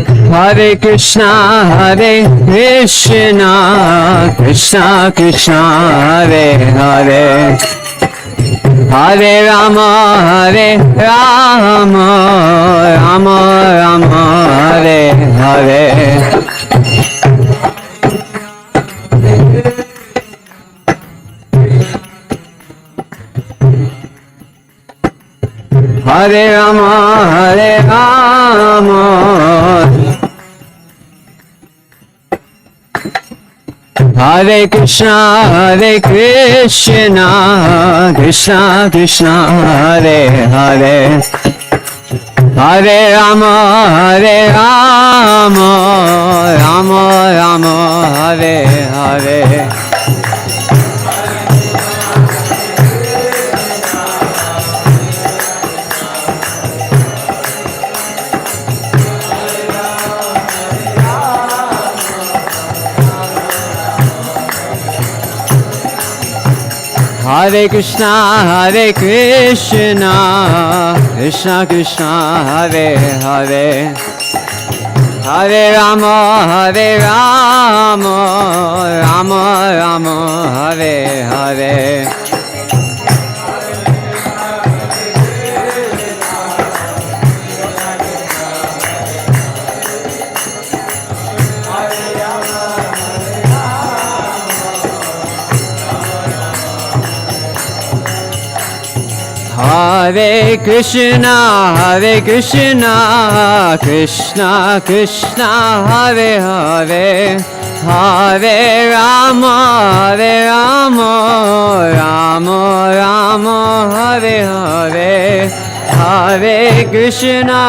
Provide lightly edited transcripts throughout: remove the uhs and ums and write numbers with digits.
Hare Krishna, Krishna Krishna, Hare Hare, Hare Rama, Rama Rama, Hare Hare. Hare Rama, Hare Krishna, Krishna Krishna, Hare Hare, Hare Rama, Rama Rama, Hare Hare. Hare Krishna, Krishna Krishna, Hare Hare, Hare Rama, Rama Rama, Hare Hare. Hare Krishna, Krishna Krishna, Hare Hare, Hare Rama, Rama Rama, Hare Hare, Hare Krishna.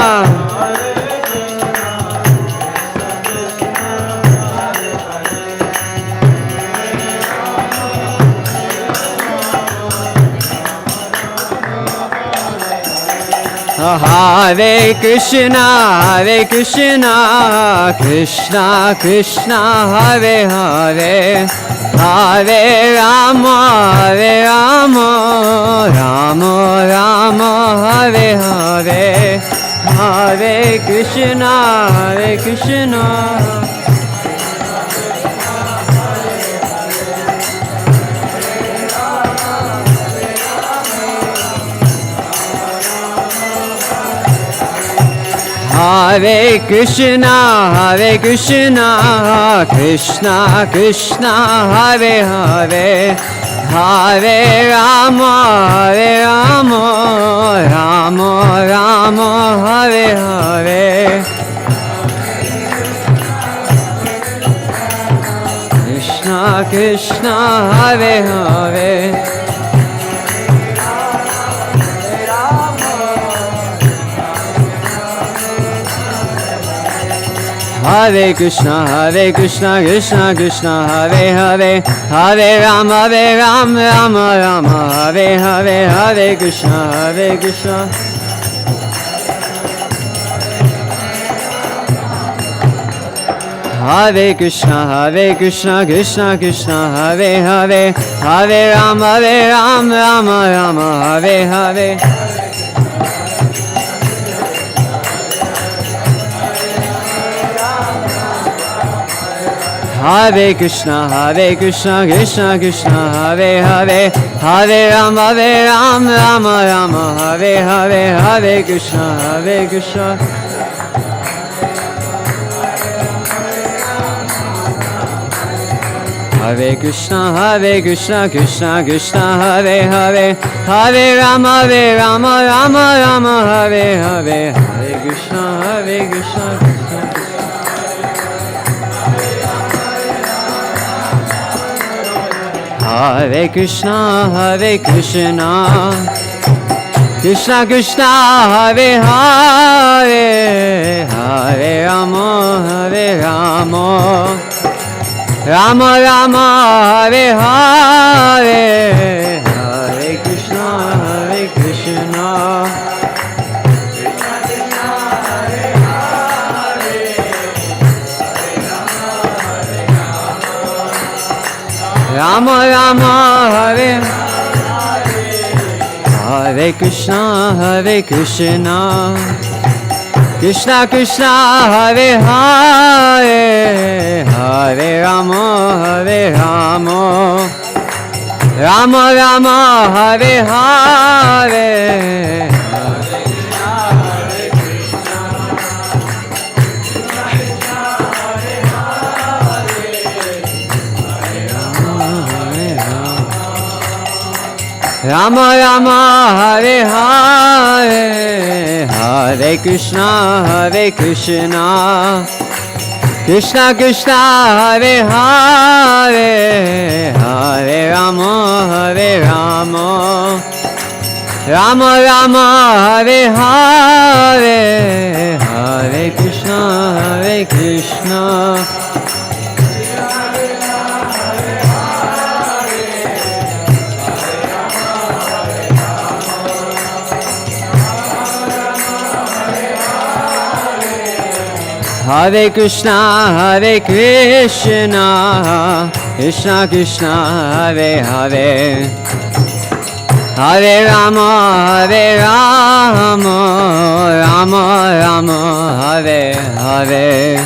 Hare Krishna, Krishna Krishna, Hare Hare, Hare Rama, Rama Rama, Hare Hare, Hare Krishna, Krishna. Hare Krishna, Krishna Krishna, Hare Hare, Hare Rama, Rama Rama, Hare Hare. Krishna Krishna, Hare Hare. Hare Krishna, Krishna Krishna, Hare Hare, Hare Rama, Rama Rama, Hare Hare, Hare Krishna, Krishna. Hare Krishna, Krishna Krishna, Hare Hare, Hare Rama, Rama Rama, Hare Hare. Hare Krishna, Krishna Krishna, Hare Hare, Hare Rama, Rama Rama, Hare Hare, Hare Krishna, Krishna. Hare Krishna, Krishna Krishna, Hare Hare, Hare Rama, Rama Rama, Hare Hare, Hare Krishna, Krishna. Hare Krishna, Krishna Krishna, Hare Hare, Hare Rama, Rama Rama, Hare Hare, Hare Krishna, Krishna. Rama Rama, Hare Hare Krishna, Krishna Krishna Krishna Hare Hare Hare Rama Hare Rama Rama Rama Hare Hare Rama Rama Hare Hare Hare Krishna Krishna Krishna Hare Hare Hare Rama Rama Rama Hare Hare Hare Krishna Krishna Hare Krishna Krishna Krishna Hare Hare Hare Rama Rama Rama Hare Hare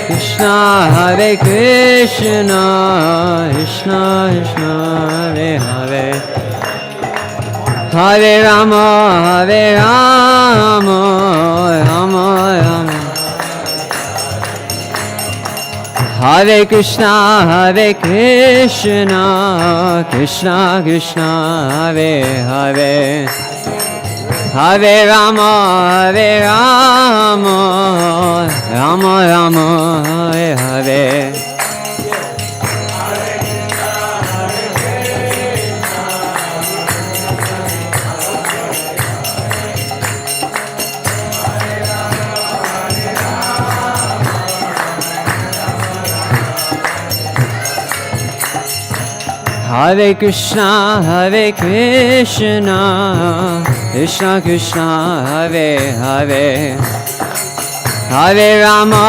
Krishna Krishna Krishna Hare Hare Hare Rama Rama Rama Rama Hare Krishna Krishna Krishna Hare Hare Hare Rama Rama Rama Hare Hare Hare Krishna Krishna Krishna Hare Hare Hare Rama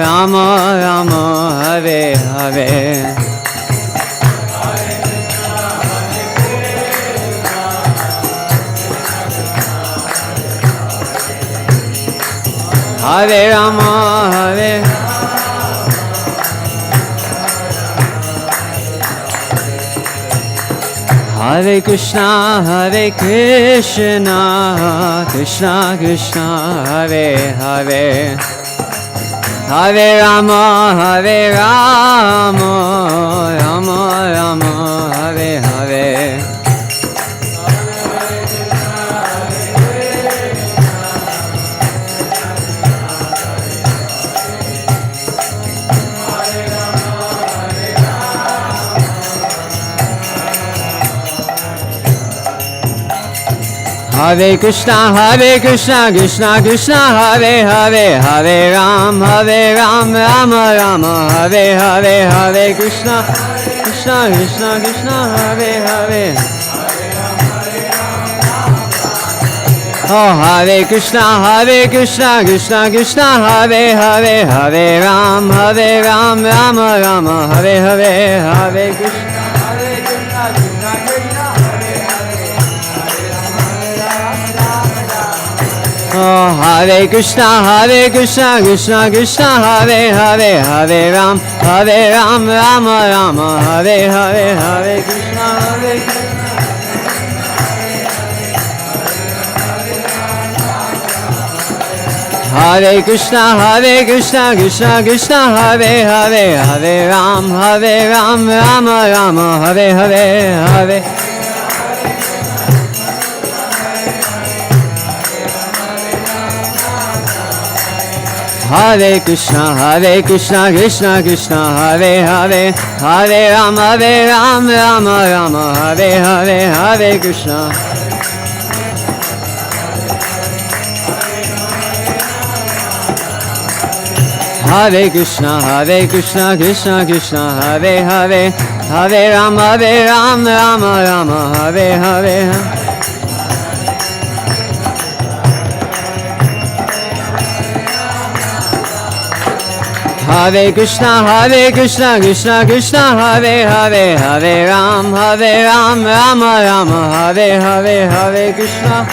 Rama Rama Hare Hare Hare Rama Hare Krishna Krishna Krishna Hare Hare Hare Rama Rama Rama Hare Hare Hare Krishna Krishna Krishna Hare Hare Hare Ram Rama Rama Hare Hare Hare Krishna Krishna Hare Hare Oh Hare Krishna Krishna Hare Hare Hare Ram Rama Rama Hare Hare Hare Krishna Oh Hare Krishna Krishna Hare Hare Hare Ram Rama Rama Hare Hare Hare Krishna Hare Krishna Krishna Hare Hare Hare Ram Rama Rama Hare Hare Hare Hare Krishna Krishna Hare Hare Hare Ram Rama Rama Hare Hare Hare Krishna Hare Krishna Krishna Hare Hare Hare Ram Rama Rama Hare Hare Hare Krishna, Krishna Krishna, Hare Hare, Hare Ram, Rama Rama, Hare Hare, Hare Krishna.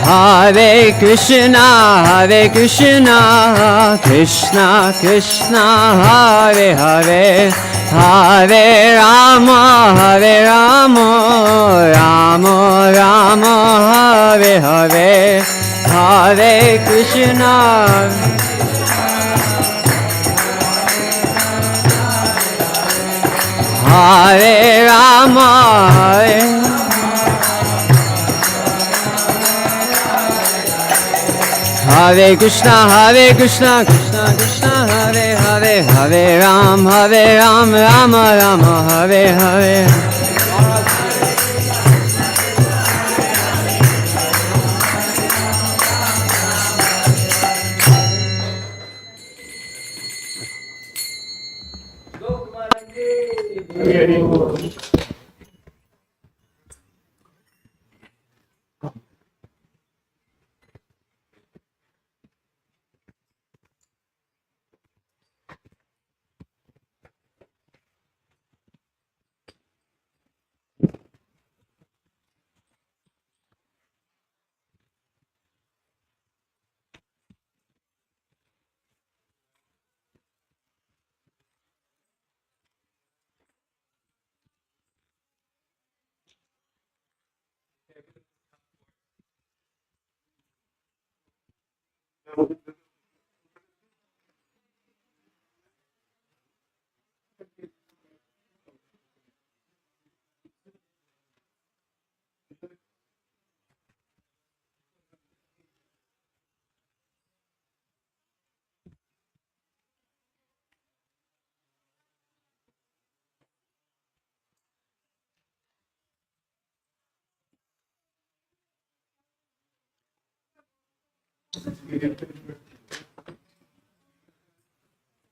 Hare Krishna, Krishna Krishna, Hare Hare, Hare Rama, Rama Rama, Hare Hare, Hare Krishna. Hare Rama, Hare Krishna, Krishna Krishna, Hare Hare, Hare Ram, Rama Rama, Hare Hare.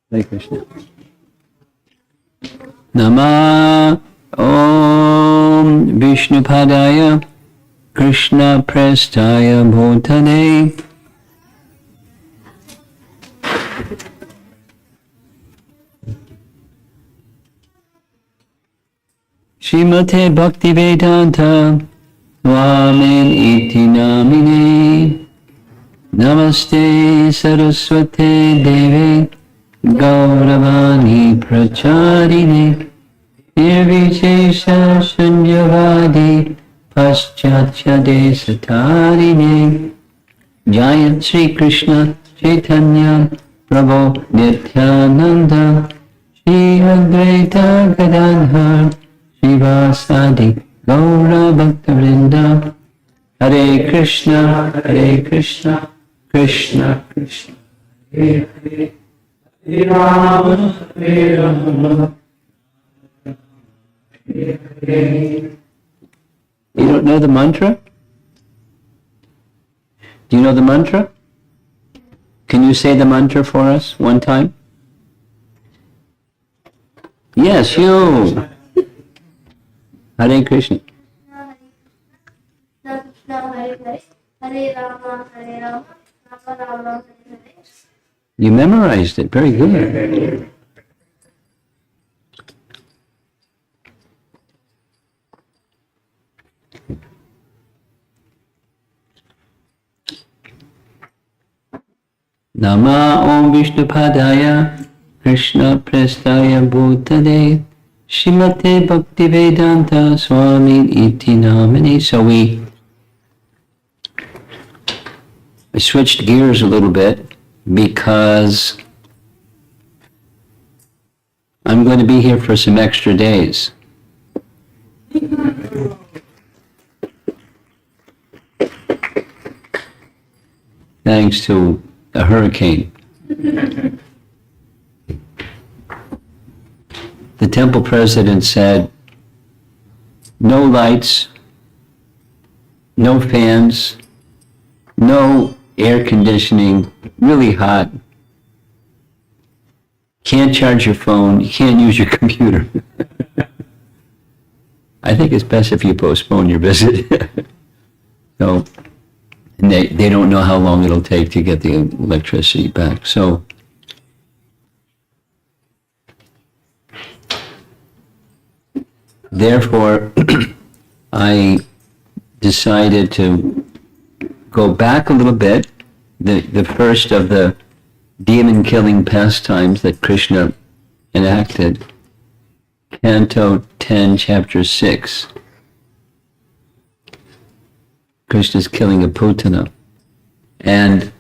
Hare Krishna. Nama Om Vishnupadaya Krishna Prestaya Bhutane Srimate Bhaktivedanta Swamin Iti Namine Namaste Saraswate Deve Gauravani Pracharine Nirvishesha Shunyavadi Paschatya Desatarine Jaya Sri Krishna Chaitanya Prabhu Nityananda Shri Advaita Gadadhar Shivasadi Gaura Bhaktivinoda Hare Krishna, Krishna Krishna, Hare Hare, Hare Rama, Hare Hare. You don't know the mantra? Do you know the mantra? Can you say the mantra for us one time? Yes, you. Hare Krishna. You memorized it. Very good. Nama Om Vishnupadaya Krishna Prestaya Bhutade Srimate Bhaktivedanta Swami Iti Namine. So I switched gears a little bit because I'm going to be here for some extra days. Thanks to a hurricane. The temple president said, no lights, no fans, no air conditioning, really hot. Can't charge your phone, you can't use your computer. I think it's best if you postpone your visit. So they don't know how long it'll take to get the electricity back. So therefore, I decided to go back a little bit. The first of the demon-killing pastimes that Krishna enacted, Canto 10, Chapter 6. Krishna's killing of Putana. And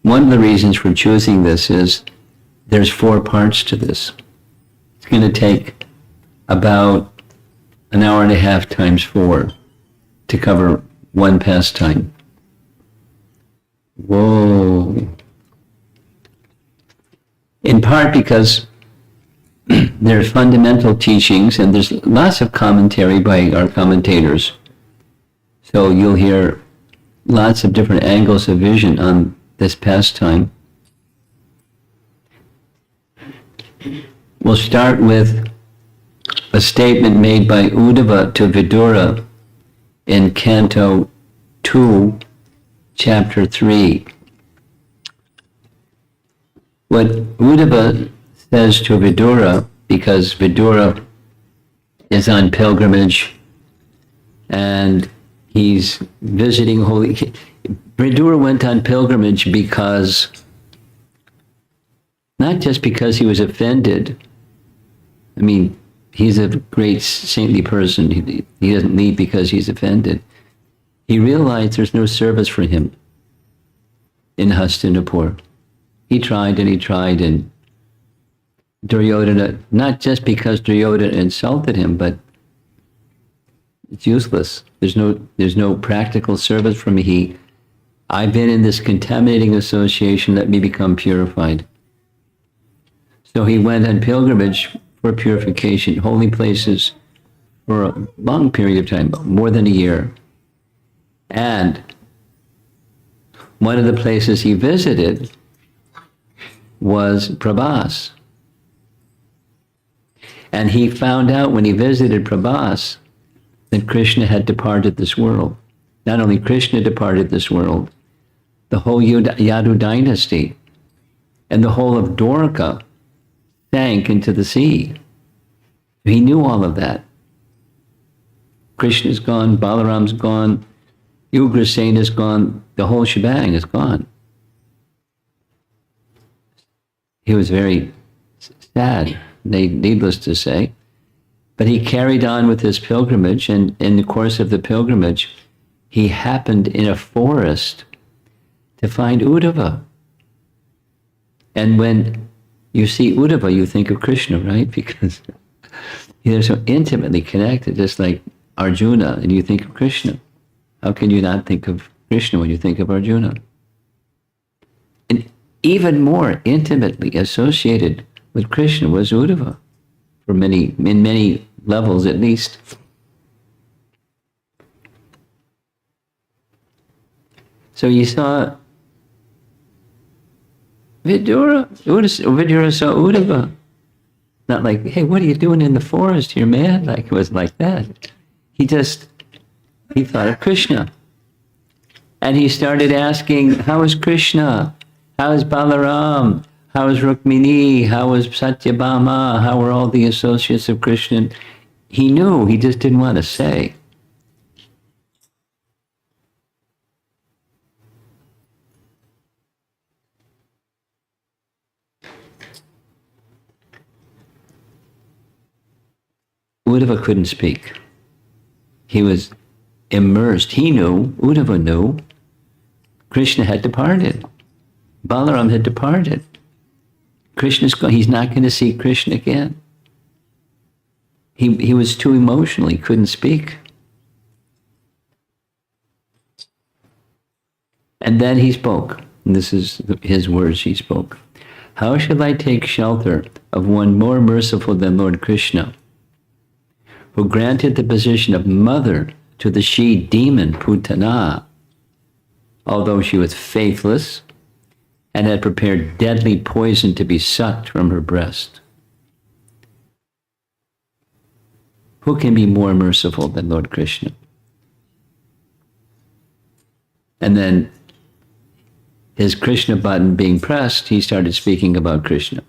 one of the reasons for choosing this is there's 4 parts to this. It's going to take about an hour and a half times 4 to cover one pastime. Whoa. In part because there's fundamental teachings and there's lots of commentary by our commentators. So you'll hear lots of different angles of vision on this pastime. We'll start with a statement made by Uddhava to Vidura in Canto 2, Chapter 3. What Uddhava says to Vidura, because Vidura is on pilgrimage and he's visiting holy... Vidura went on pilgrimage because, not just because he was offended. I mean, he's a great saintly person. He doesn't leave because he's offended. He realized there's no service for him in Hastinapur. He tried, and Duryodhana, not just because Duryodhana insulted him, but it's useless. There's no practical service for me. I've been in this contaminating association, let me become purified. So he went on pilgrimage for purification, holy places, for a long period of time, more than a year. And one of the places he visited was Prabhas. And he found out when he visited Prabhas that Krishna had departed this world. Not only Krishna departed this world, the whole Yadu dynasty and the whole of Dwarka sank into the sea. He knew all of that. Krishna's gone, Balaram's gone, Ugrasena's gone, the whole shebang is gone. He was very sad, needless to say, but he carried on with his pilgrimage, and in the course of the pilgrimage, he happened in a forest to find Uddhava. And when you see Uddhava, you think of Krishna, right? Because they're so intimately connected, just like Arjuna, and you think of Krishna. How can you not think of Krishna when you think of Arjuna? And even more intimately associated with Krishna was Uddhava, in many levels at least. So you saw Vidura saw Uddhava. Not like, hey, what are you doing in the forest here, man? Like, it was like that. He thought of Krishna. And he started asking, how is Krishna? How is Balaram? How is Rukmini? How is Satyabhama? How are all the associates of Krishna? He knew, he just didn't want to say. Uddhava couldn't speak. He was immersed. He knew, Uddhava knew, Krishna had departed. Balaram had departed. Krishna's gone. He's not going to see Krishna again. He was too emotional. He couldn't speak. And then he spoke. And this is his words he spoke. How shall I take shelter of one more merciful than Lord Krishna, who granted the position of mother to the she-demon Putana, although she was faithless and had prepared deadly poison to be sucked from her breast? Who can be more merciful than Lord Krishna? And then his Krishna button being pressed, he started speaking about Krishna.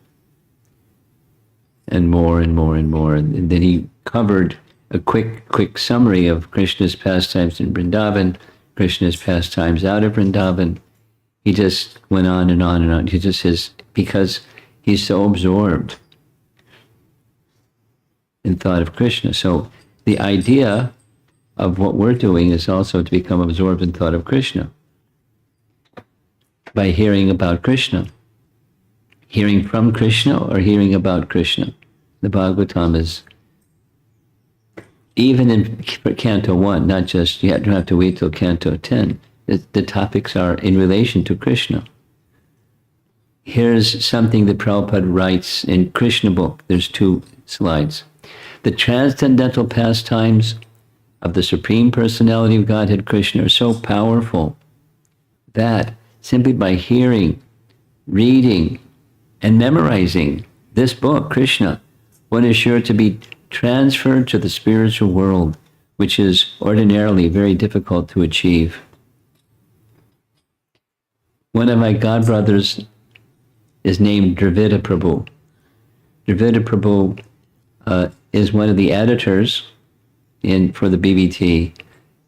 And more and more and more. And then he covered a quick summary of Krishna's pastimes in Vrindavan, Krishna's pastimes out of Vrindavan. He just went on and on and on. Because he's so absorbed in thought of Krishna. So the idea of what we're doing is also to become absorbed in thought of Krishna by hearing about Krishna. Hearing from Krishna or hearing about Krishna. The Bhagavatam is, even in Canto 1, not just, you don't have to wait till Canto 10, the topics are in relation to Krishna. Here's something that Prabhupada writes in Krishna book. There's 2 slides. The transcendental pastimes of the Supreme Personality of Godhead Krishna are so powerful that simply by hearing, reading, and memorizing this book, Krishna, one is sure to be transferred to the spiritual world, which is ordinarily very difficult to achieve. One of my godbrothers is named Dravida Prabhu. Dravida Prabhu is one of the editors for the BBT,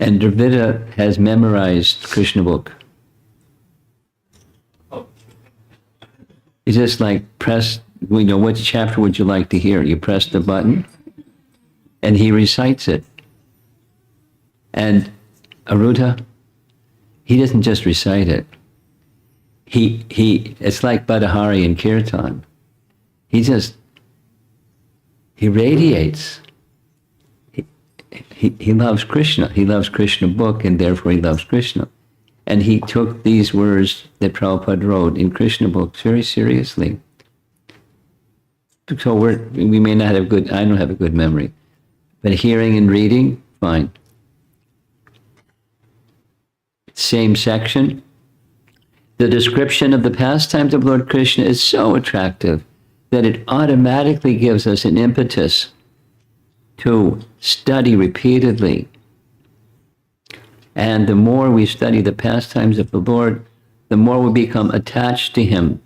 and Dravida has memorized Krishna book. He just press, what chapter would you like to hear? You press the button, and he recites it. And Aruta, he doesn't just recite it. It's like Badahari and Kirtan. He radiates. He loves Krishna. He loves Krishna book, and therefore he loves Krishna. And he took these words that Prabhupada wrote in Krishna books very seriously. So we may not have I don't have a good memory, but hearing and reading, fine. Same section. The description of the pastimes of Lord Krishna is so attractive that it automatically gives us an impetus to study repeatedly. And the more we study the pastimes of the Lord, the more we become attached to him.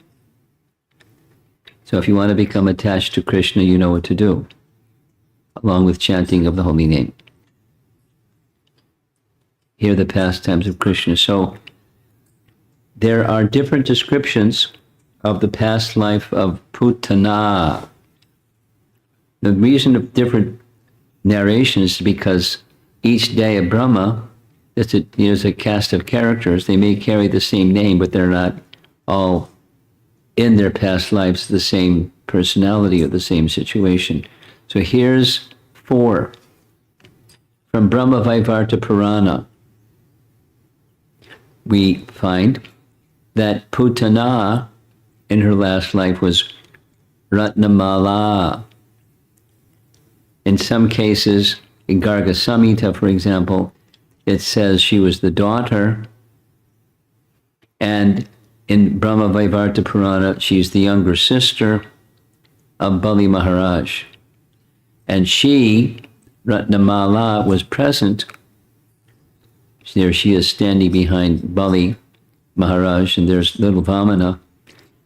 So if you want to become attached to Krishna, you know what to do, along with chanting of the holy name. Hear the pastimes of Krishna. So there are different descriptions of the past life of Putana. The reason of different narrations is because each day of Brahma, there's a cast of characters. They may carry the same name, but they're not all in their past lives the same personality or the same situation. So here's 4 from Brahma Vaivarta Purana. We find that Putana in her last life was Ratnamala. In some cases, in Garga Samhita, for example, it says she was the daughter, and in Brahma Vaivarta Purana, she's the younger sister of Bali Maharaj. And she, Ratnamala, was present. There she is standing behind Bali Maharaj, and there's little Vamana,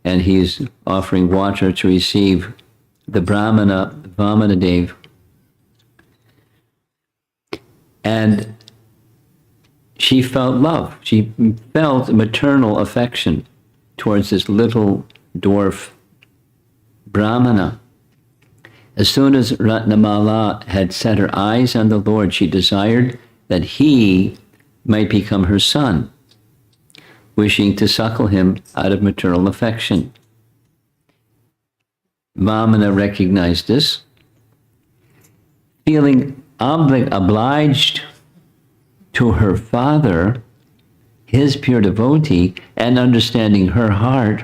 and he's offering water to receive the Brahmana, Vamana Dev. And she felt love. She felt maternal affection towards this little dwarf Brahmana. As soon as Ratnamala had set her eyes on the Lord, she desired that he might become her son, wishing to suckle him out of maternal affection. Vamana recognized this. Feeling obliged to her father, his pure devotee, and understanding her heart,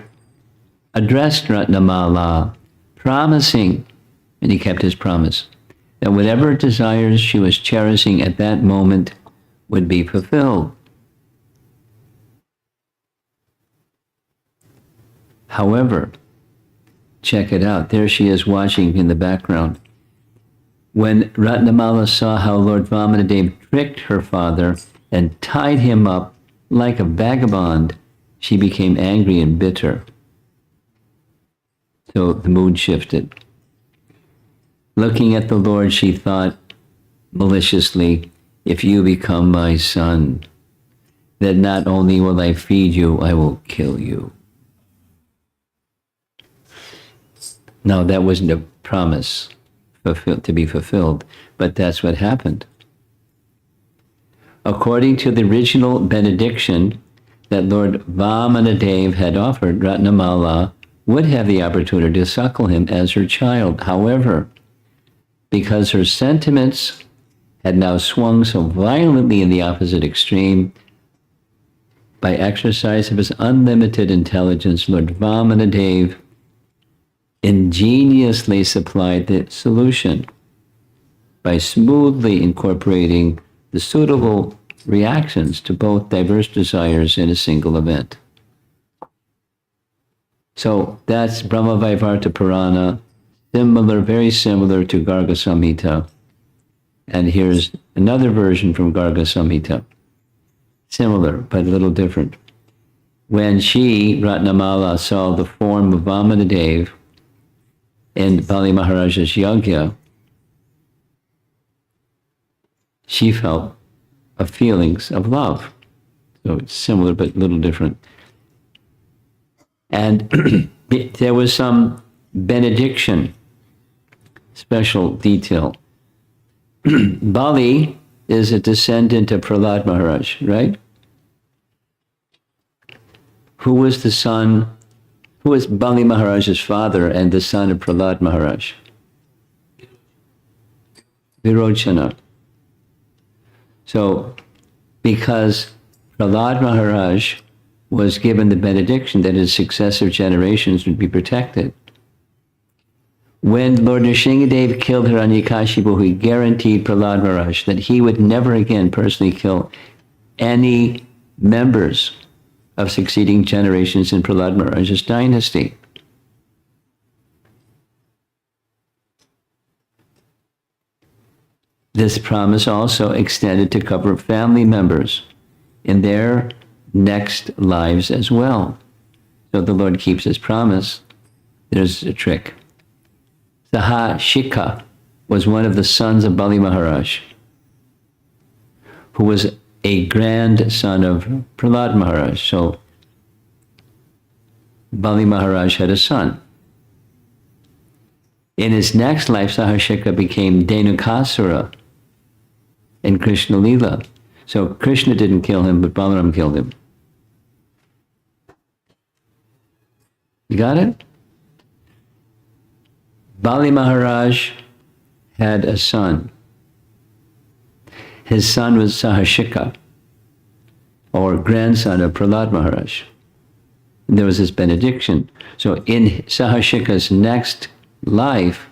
addressed Ratnamala, promising, and he kept his promise, that whatever desires she was cherishing at that moment would be fulfilled. However, check it out. There she is watching in the background. When Ratnamala saw how Lord Vamanadev tricked her father and tied him up like a vagabond, she became angry and bitter. So the mood shifted. Looking at the Lord, she thought maliciously, if you become my son, then not only will I feed you, I will kill you. Now, that wasn't a promise to be fulfilled, but that's what happened. According to the original benediction that Lord Vamanadev had offered, Ratnamala would have the opportunity to suckle him as her child. However, because her sentiments had now swung so violently in the opposite extreme, by exercise of his unlimited intelligence, Lord Vamanadev ingeniously supplied the solution by smoothly incorporating the suitable reactions to both diverse desires in a single event. So that's Brahmavaivarta Purana, similar, very similar to Garga Samhita. And here's another version from Garga Samhita. Similar, but a little different. When she, Ratnamala, saw the form of Vamanadev in Bali Maharaja's yajna, she felt feelings of love. So it's similar, but a little different. And there was some benediction, special detail. Bali is a descendant of Prahlad Maharaj, right? Who was Bali Maharaj's father and the son of Prahlad Maharaj? Virochana. So, because Prahlad Maharaj was given the benediction that his successive generations would be protected, when Lord Nrsingadev killed Hiranyakashipu, he guaranteed Prahlad Maharaj that he would never again personally kill any members of succeeding generations in Prahlad Maharaj's dynasty. This promise also extended to cover family members in their next lives as well. So the Lord keeps his promise. There's a trick. Sahashika was one of the sons of Bali Maharaj, who was a grandson of Prahlad Maharaj. So Bali Maharaj had a son. In his next life, Sahashika became Dhenukasura in Krishna Lila. So Krishna didn't kill him, but Balaram killed him. You got it? Bali Maharaj had a son. His son was Sahashika, or grandson of Prahlad Maharaj. And there was his benediction. So in Sahashika's next life,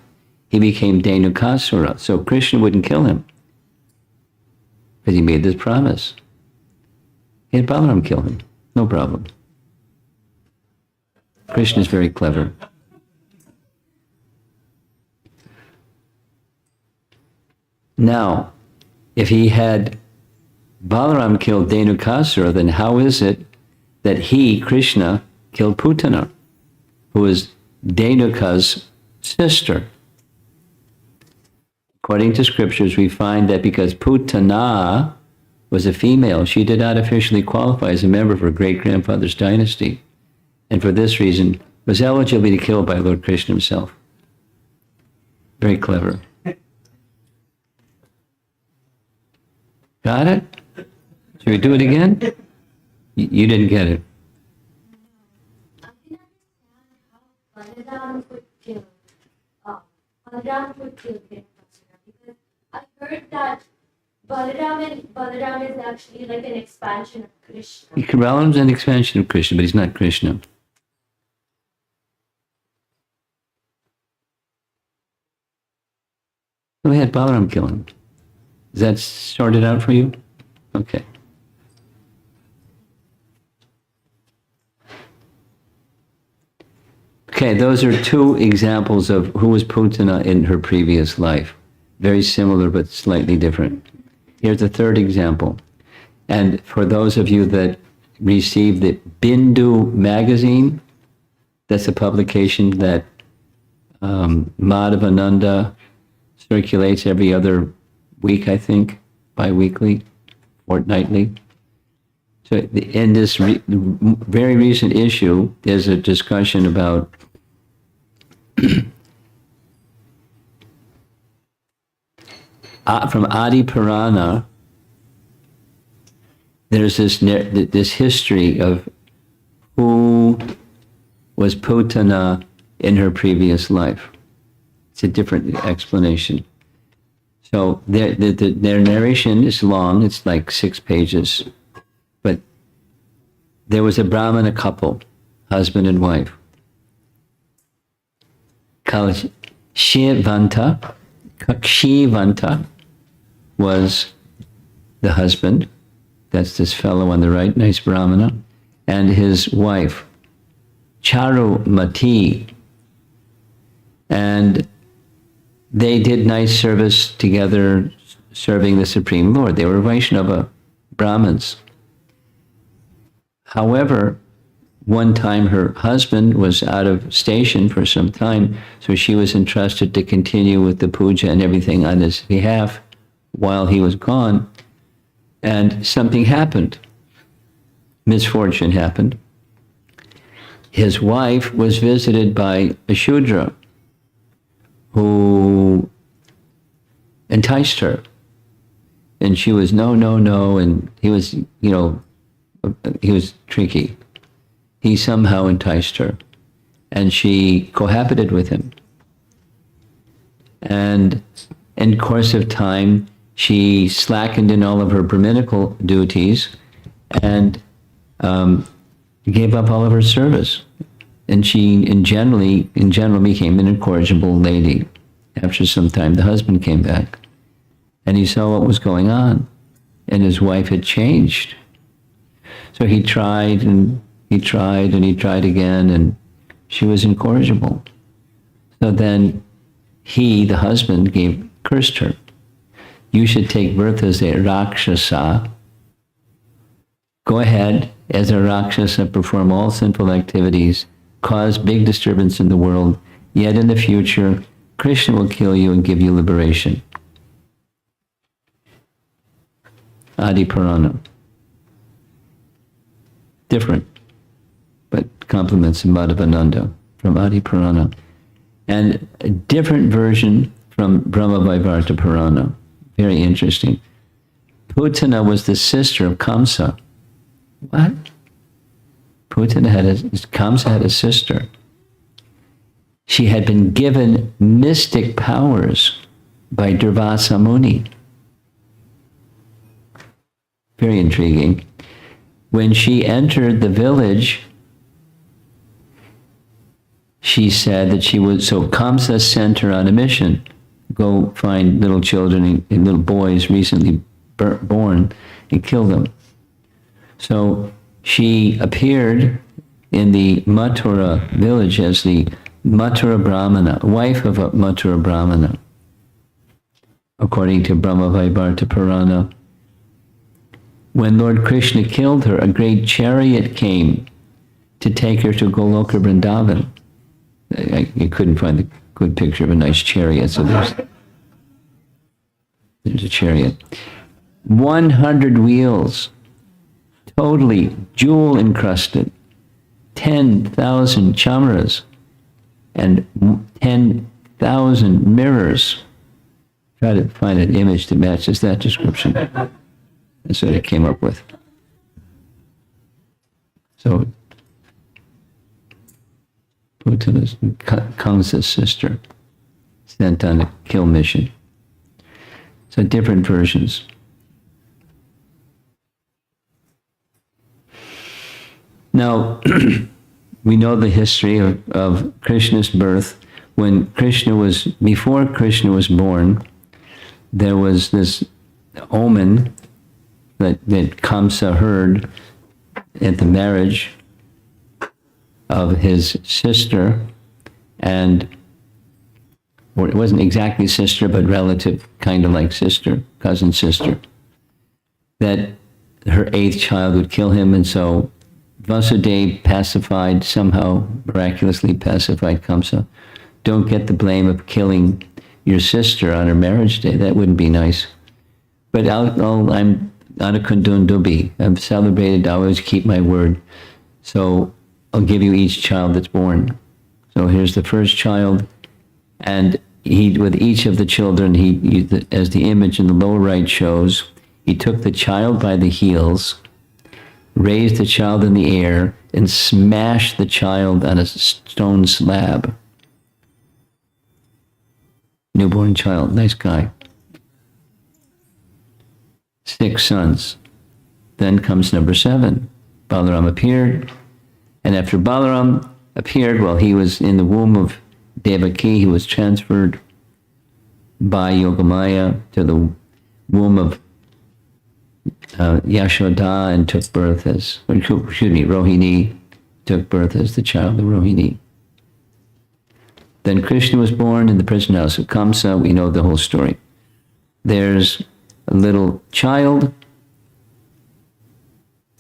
he became Dhenukasura. So Krishna wouldn't kill him, because he made this promise. He had Balaram kill him, no problem. Krishna is very clever. Now, if he had Balaram killed Dhenukasura, then how is it that he, Krishna, killed Putana, who is Dhenuka's sister? According to scriptures, we find that because Putana was a female, she did not officially qualify as a member of her great-grandfather's dynasty, and for this reason was eligible to be killed by Lord Krishna himself. Very clever. Got it? Should we do it again? You didn't get it. Balaram could kill Dhenukasura, because I heard that Balaram is actually like an expansion of Krishna. Balaram's an expansion of Krishna, but he's not Krishna. Go ahead, Balaram kill him. Is that sorted out for you? Okay. Okay, those are two examples of who was Putana in her previous life. Very similar, but slightly different. Here's a third example. And for those of you that received the Bindu magazine, that's a publication that Madhavananda circulates every other week, I think, bi-weekly, fortnightly. So in this very recent issue, there's a discussion about from Adi Purana. There's this history of who was Putana in her previous life. It's a different explanation. So their narration is long. It's like 6 pages. But there was a Brahmana couple, husband and wife, called Shivanta. Shivanta was the husband. That's this fellow on the right, nice Brahmana. And his wife, Charumati. And they did nice service together, serving the Supreme Lord. They were Vaishnava Brahmins. However, one time her husband was out of station for some time, so she was entrusted to continue with the puja and everything on his behalf while he was gone. And something happened. Misfortune happened. His wife was visited by a Shudra who enticed her. And she was no, and he was, he was tricky. He somehow enticed her, and she cohabited with him. And in course of time, she slackened in all of her Brahminical duties and gave up all of her service. And she, in general, became an incorrigible lady. After some time, the husband came back, and he saw what was going on, and his wife had changed. So he tried, and he tried, and he tried again, and she was incorrigible. So then he, the husband, cursed her. You should take birth as a Rakshasa. Go ahead, as a Rakshasa, perform all sinful activities, cause big disturbance in the world, yet in the future, Krishna will kill you and give you liberation. Adi Purana. Different, but compliments in Madhavananda from Adi Purana. And a different version from Brahma Vaivarta Purana. Very interesting. Putana was the sister of Kamsa. What? Kamsa had a sister. She had been given mystic powers by Durvasa Muni. Very intriguing. When she entered the village, she said that so Kamsa sent her on a mission. Go find little children and little boys recently born and kill them. So she appeared in the Mathura village as the Mathura Brahmana, wife of a Mathura Brahmana. According to Brahma Vaivarta Purana, when Lord Krishna killed her, a great chariot came to take her to Goloka Vrindavan. I couldn't find a good picture of a nice chariot, so there's a chariot. 100 wheels, totally jewel encrusted, 10,000 chamras, and 10,000 mirrors. Try to find an image that matches that description. That's what I came up with. So, Putana's Kamsa's sister, sent on a kill mission. So different versions. Now, we know the history of Krishna's birth. Before Krishna was born, there was this omen that Kamsa heard at the marriage of his sister, or it wasn't exactly sister, but relative, kind of like sister, cousin sister, that her 8th child would kill him, and so Vasudeva pacified, somehow miraculously pacified Kamsa. Don't get the blame of killing your sister on her marriage day. That wouldn't be nice. But I'm Anakundundubi. I've celebrated, I always keep my word. So I'll give you each child that's born. So here's the first child, and he, with each of the children, as the image in the lower right shows, he took the child by the heels, raised the child in the air, and smashed the child on a stone slab. Newborn child, nice guy. 6 sons. Then comes number 7. Balaram appeared, and after Balaram appeared, while he was in the womb of Devaki, he was transferred by Yogamaya to the womb of Yashoda and took birth as, Rohini took birth as the child of Rohini. Then Krishna was born in the prison house of Kamsa. We know the whole story. There's a little child,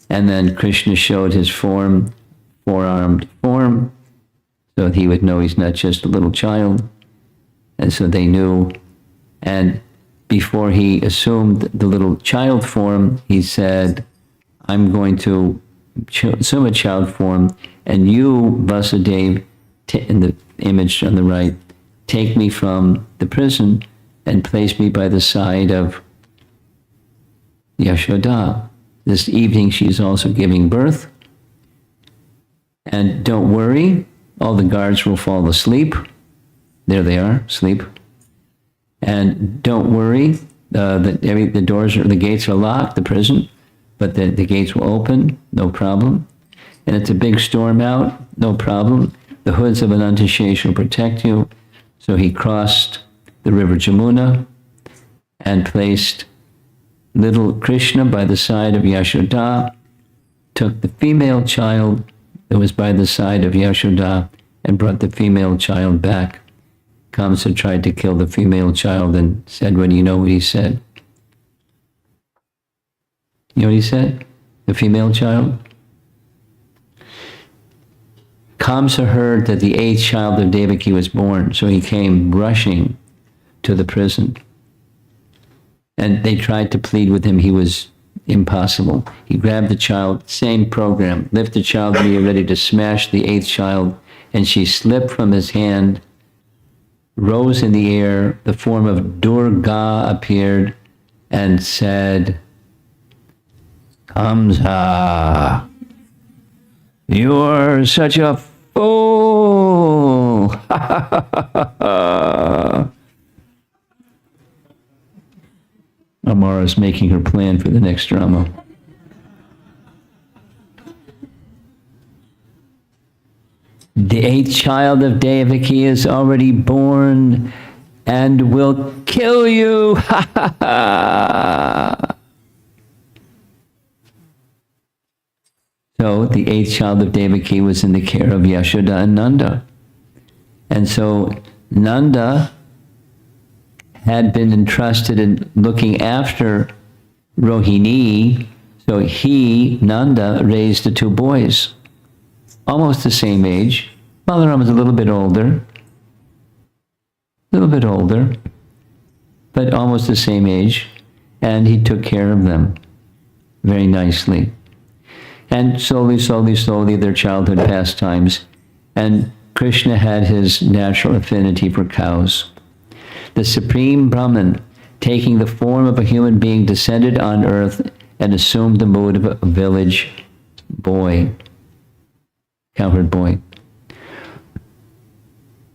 and then Krishna showed his form, 4-armed form, so that he would know he's not just a little child. And so they knew. And before he assumed the little child form, he said, I'm going to assume a child form, and you, Vasudeva, in the image on the right, take me from the prison and place me by the side of Yashoda. This evening she's also giving birth. And don't worry, all the guards will fall asleep. There they are, asleep. And don't worry, the doors the gates are locked, the prison, but the gates will open, no problem. And it's a big storm out, no problem. The hoods of Anantashesha will protect you. So he crossed the river Jamuna and placed little Krishna by the side of Yashoda, took the female child that was by the side of Yashoda and brought the female child back. Kamsa tried to kill the female child and said, well, you know what he said? You know what he said? The female child? Kamsa heard that the 8th child of Devaki was born, so he came rushing to the prison. And they tried to plead with him. He was impossible. He grabbed the child, same program, lift the child when he was ready to smash the 8th child, and she slipped from his hand, rose in the air, the form of Durga appeared and said, Kamsa, you're such a fool. Amara's making her plan for the next drama. The 8th child of Devaki is already born and will kill you. So the 8th child of Devaki was in the care of Yashoda and Nanda. And so Nanda had been entrusted in looking after Rohini. So he, Nanda, raised the 2 boys, almost the same age. Balaram was a little bit older, but almost the same age. And he took care of them very nicely. And slowly, their childhood pastimes. And Krishna had his natural affinity for cows. The Supreme Brahman, taking the form of a human being, descended on earth and assumed the mood of a village boy, cowherd boy.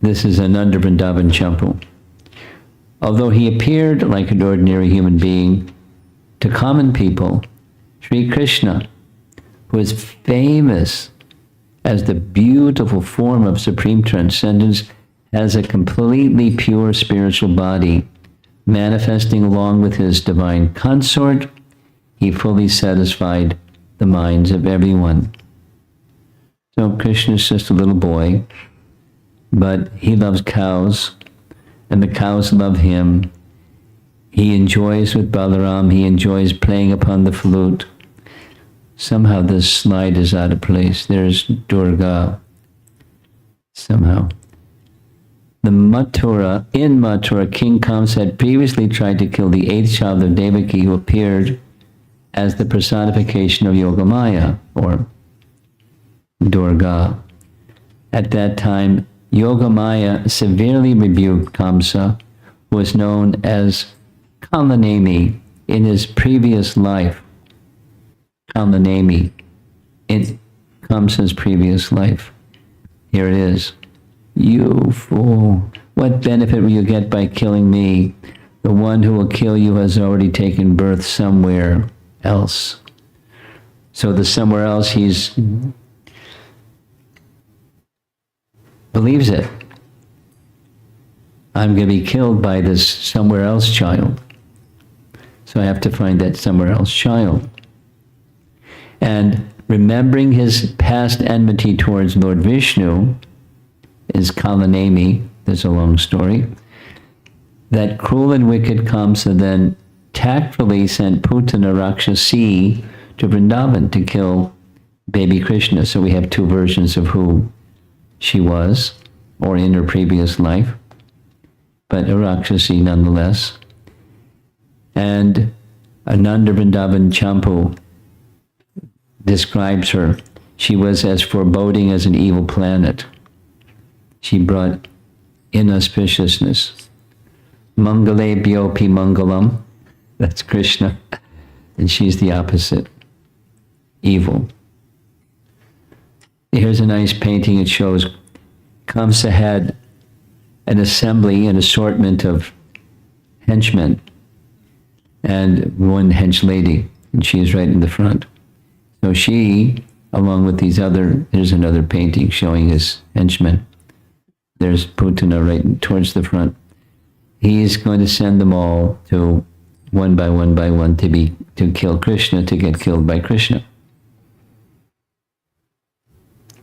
This is Ananda Vrindavan Champu. Although he appeared like an ordinary human being, to common people, Sri Krishna, who is famous as the beautiful form of supreme transcendence, has a completely pure spiritual body, manifesting along with his divine consort. He fully satisfied the minds of everyone. So Krishna is just a little boy, but he loves cows, and the cows love him. He enjoys with Balaram, he enjoys playing upon the flute. Somehow this slide is out of place. There's Durga. Somehow. In Mathura, King Kamsa had previously tried to kill the 8th child of Devaki, who appeared as the personification of Yogamaya, or Durga. At that time, Yogamaya severely rebuked Kamsa, who was known as Kalanemi in his previous life. Kalanemi in Kamsa's previous life. Here it is. You fool, what benefit will you get by killing me? The one who will kill you has already taken birth somewhere else. So the somewhere else, he's believes it. I'm going to be killed by this somewhere else child. So I have to find that somewhere else child. And remembering his past enmity towards Lord Vishnu, is Kalanemi, there's a long story, that cruel and wicked Kamsa then tactfully sent Putana Rakshasi to Vrindavan to kill baby Krishna. So we have two versions of who she was, or in her previous life, but a Rakshasi nonetheless. And Ananda Vrindavan Champu describes her. She was as foreboding as an evil planet. She brought inauspiciousness. Mangale Byopi Mangalam, that's Krishna, and she's the opposite, evil. Here's a nice painting. It shows Kamsa had an assembly, an assortment of henchmen, and one hench lady, and she is right in the front. So she, along with these other, there's another painting showing his henchmen. There's Putana right towards the front. He's going to send them all to one by one to kill Krishna, to get killed by Krishna.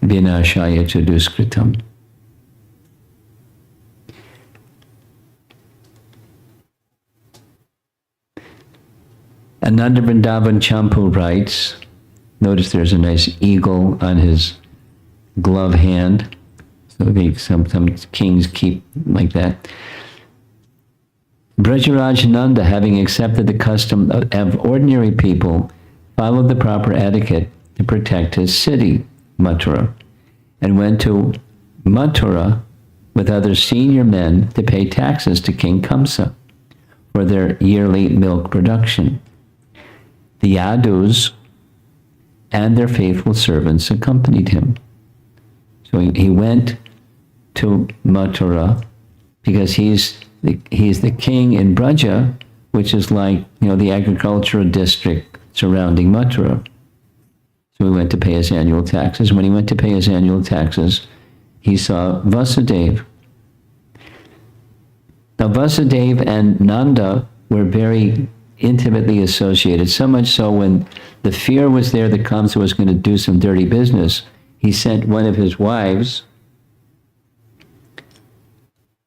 Vinashaya Chaduskritam. Ananda Vrindavan Champu writes, notice there's a nice eagle on his glove hand. So some kings keep like that. Brajaraj Nanda, having accepted the custom of ordinary people, followed the proper etiquette to protect his city, Mathura, and went to Mathura with other senior men to pay taxes to King Kamsa for their yearly milk production. The Yadus and their faithful servants accompanied him. So he went to Mathura because he's the king in Braja, which is like, the agricultural district surrounding Mathura. So he went to pay his annual taxes. When he went to pay his annual taxes, he saw Vasudeva. Now Vasudeva and Nanda were very intimately associated, so much so when the fear was there that Kamsa was going to do some dirty business, he sent one of his wives,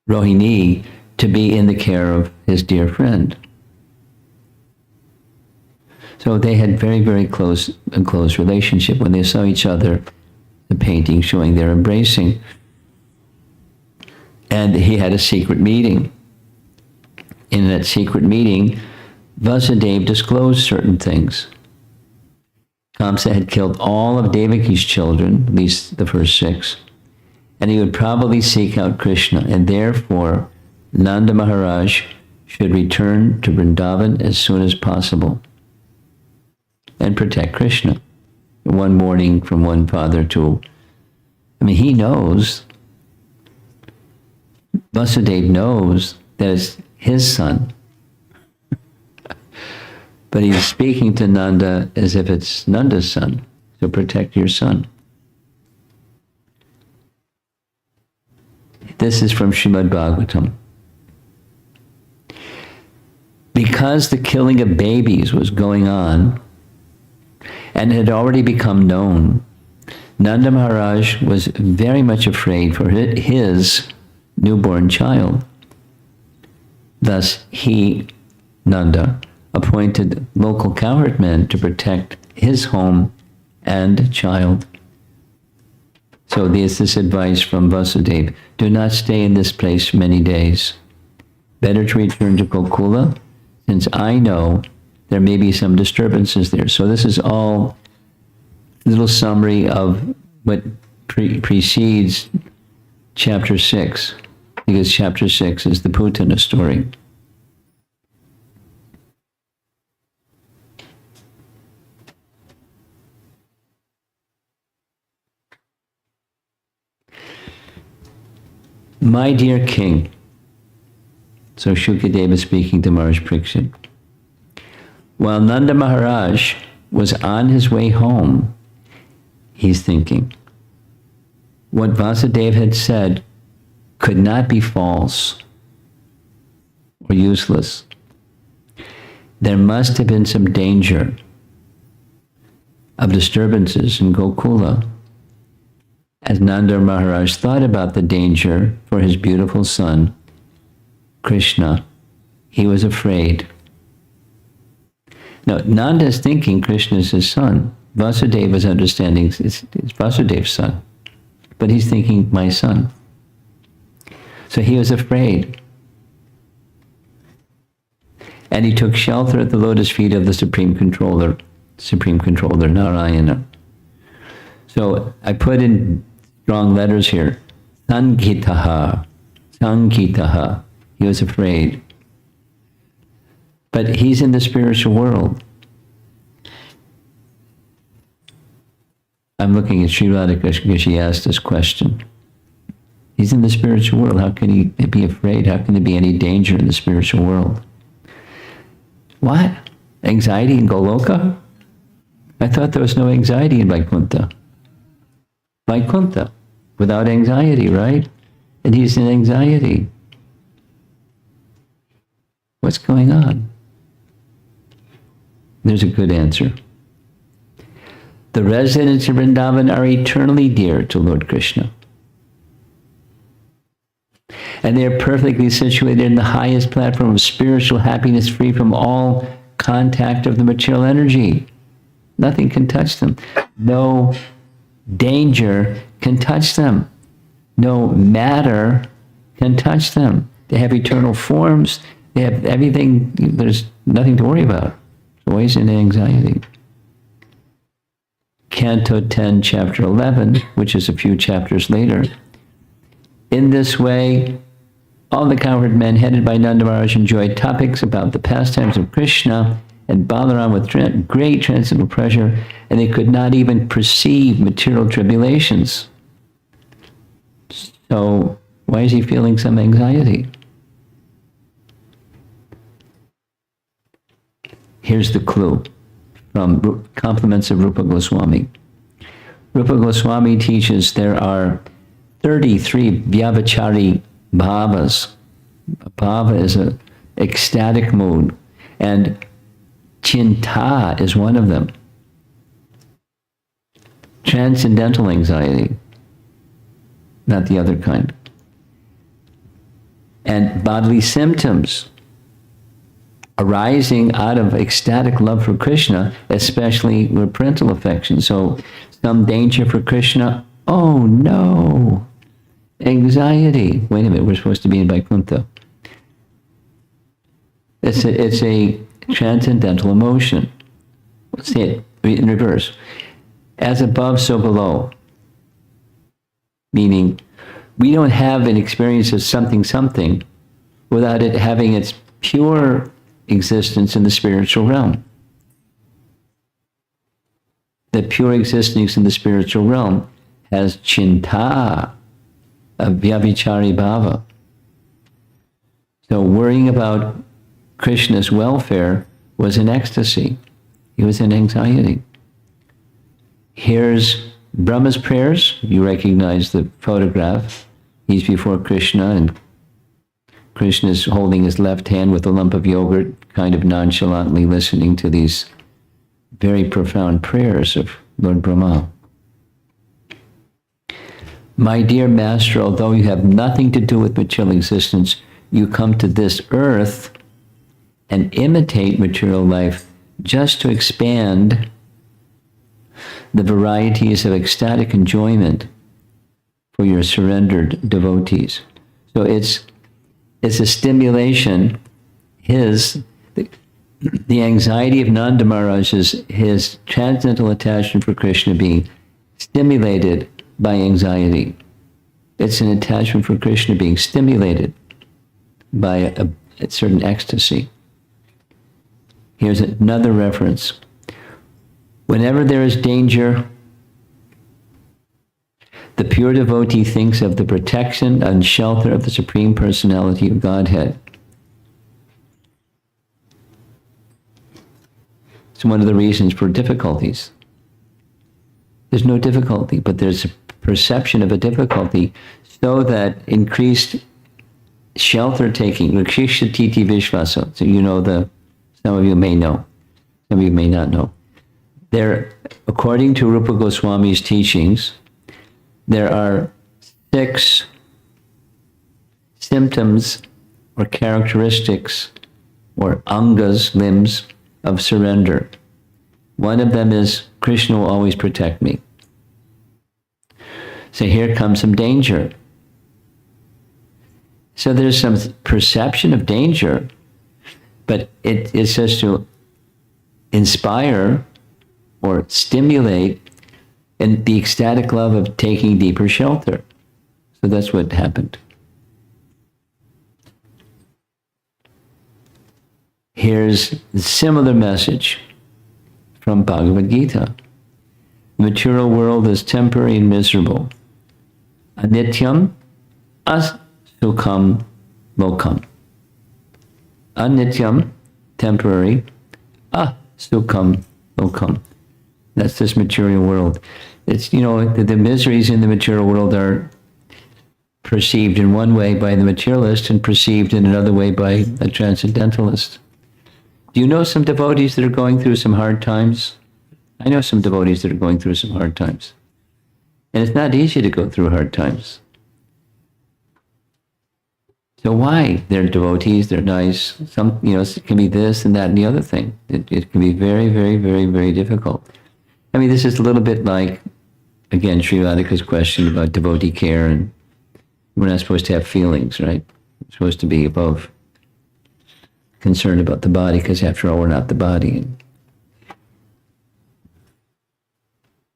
Rohini, to be in the care of his dear friend. So they had very, very close relationship. When they saw each other, the painting showing their embracing. And he had a secret meeting. In that secret meeting, Vasudeva disclosed certain things. Kamsa had killed all of Devaki's children, at least the first 6, and he would probably seek out Krishna, and therefore Nanda Maharaj should return to Vrindavan as soon as possible and protect Krishna. One morning from one father to, he knows, Vasudeva knows that it's his son. But he's speaking to Nanda as if it's Nanda's son. So protect your son. This is from Srimad Bhagavatam. Because the killing of babies was going on and had already become known, Nanda Maharaj was very much afraid for his newborn child. Thus he, Nanda, appointed local cowherd men to protect his home and child. So there's this advice from Vasudeva. Do not stay in this place many days. Better to return to Gokula, since I know there may be some disturbances there. So this is all a little summary of what precedes chapter 6, because chapter 6 is the Putana story. My dear king, so Shukadeva is speaking to Maharaj Parikshit, while Nanda Maharaj was on his way home, he's thinking, what Vasudeva had said could not be false or useless. There must have been some danger of disturbances in Gokula. As Nanda Maharaj thought about the danger for his beautiful son, Krishna, he was afraid. Now, Nanda is thinking Krishna is his son. Vasudeva is understanding it's Vasudeva's son. But he's thinking, my son. So he was afraid. And he took shelter at the lotus feet of the Supreme Controller, Narayana. So I put in strong letters here. Sankitaha. He was afraid. But he's in the spiritual world. I'm looking at Sri Radhika because she asked this question. He's in the spiritual world. How can he be afraid? How can there be any danger in the spiritual world? What? Anxiety in Goloka? I thought there was no anxiety in Vaikuntha. Vaikuntha, without anxiety, right? And he's in anxiety. What's going on? There's a good answer. The residents of Vrindavan are eternally dear to Lord Krishna. And they are perfectly situated in the highest platform of spiritual happiness, free from all contact of the material energy. Nothing can touch them. No danger can touch them. No matter can touch them. They have eternal forms. They have everything. There's nothing to worry about. Always in anxiety. Canto 10, chapter 11, which is a few chapters later. In this way, all the cowherd men headed by Nanda Maharaj enjoyed topics about the pastimes of Krishna and Balaram with great transcendental pleasure, and they could not even perceive material tribulations. So why is he feeling some anxiety? Here's the clue from Compliments of Rupa Goswami. Rupa Goswami teaches there are 33 vyavachari bhavas. A bhava is an ecstatic mood, and chinta is one of them. Transcendental anxiety, not the other kind. And bodily symptoms arising out of ecstatic love for Krishna, especially with parental affection. So some danger for Krishna, oh no, anxiety. Wait a minute, we're supposed to be in Vaikuntha. It's a transcendental emotion. Let's see it in reverse. As above, so below. Meaning, we don't have an experience of something without it having its pure existence in the spiritual realm. The pure existence in the spiritual realm has chinta, a vyavichari bhava. So worrying about Krishna's welfare was an ecstasy. He was in anxiety. Here's Brahma's prayers. You recognize the photograph. He's before Krishna, and Krishna is holding his left hand with a lump of yogurt, kind of nonchalantly listening to these very profound prayers of Lord Brahma. My dear Master, although you have nothing to do with material existence, you come to this earth and imitate material life just to expand the varieties of ecstatic enjoyment for your surrendered devotees. So it's a stimulation. The anxiety of Nanda Maharaj is his transcendental attachment for Krishna being stimulated by anxiety. It's an attachment for Krishna being stimulated by a certain ecstasy. Here's another reference. Whenever there is danger, the pure devotee thinks of the protection and shelter of the Supreme Personality of Godhead. It's one of the reasons for difficulties. There's no difficulty, but there's a perception of a difficulty, so that increased shelter taking, Rakshisha Titi Vishvasa, so some of you may know, some of you may not know. There, according to Rupa Goswami's teachings, there are 6 symptoms or characteristics or angas, limbs, of surrender. One of them is Krishna will always protect me. So here comes some danger. So there's some perception of danger, but it is just to inspire or stimulate in the ecstatic love of taking deeper shelter. So that's what happened. Here's a similar message from Bhagavad Gita. The material world is temporary and miserable. Anityam asukham lokam. Anityam, temporary, asukham lokam. That's this material world. It's, the miseries in the material world are perceived in one way by the materialist and perceived in another way by a transcendentalist. Do you know some devotees that are going through some hard times? I know some devotees that are going through some hard times. And it's not easy to go through hard times. So why? They're devotees, they're nice. Some, it can be this and that and the other thing. It can be very, very, very, very difficult. I mean, this is a little bit like, again, Sri Radhika's question about devotee care, and we're not supposed to have feelings, right? We're supposed to be above concerned about the body, because after all, we're not the body.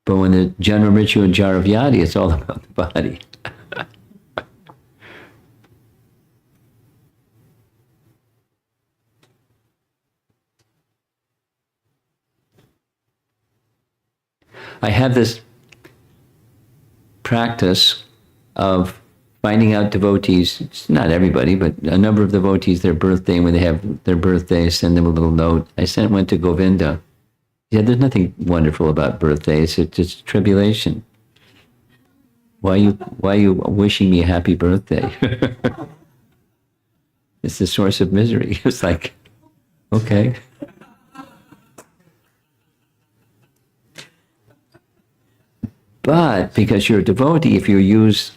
But when the general ritual jar of yadi, it's all about the body. I have this practice of finding out devotees, it's not everybody, but a number of devotees, their birthday, when they have their birthday, I send them a little note. I sent one to Govinda. Yeah, there's nothing wonderful about birthdays. It's just tribulation. Why are you wishing me a happy birthday? It's the source of misery. It's like, okay. But because you're a devotee, if you use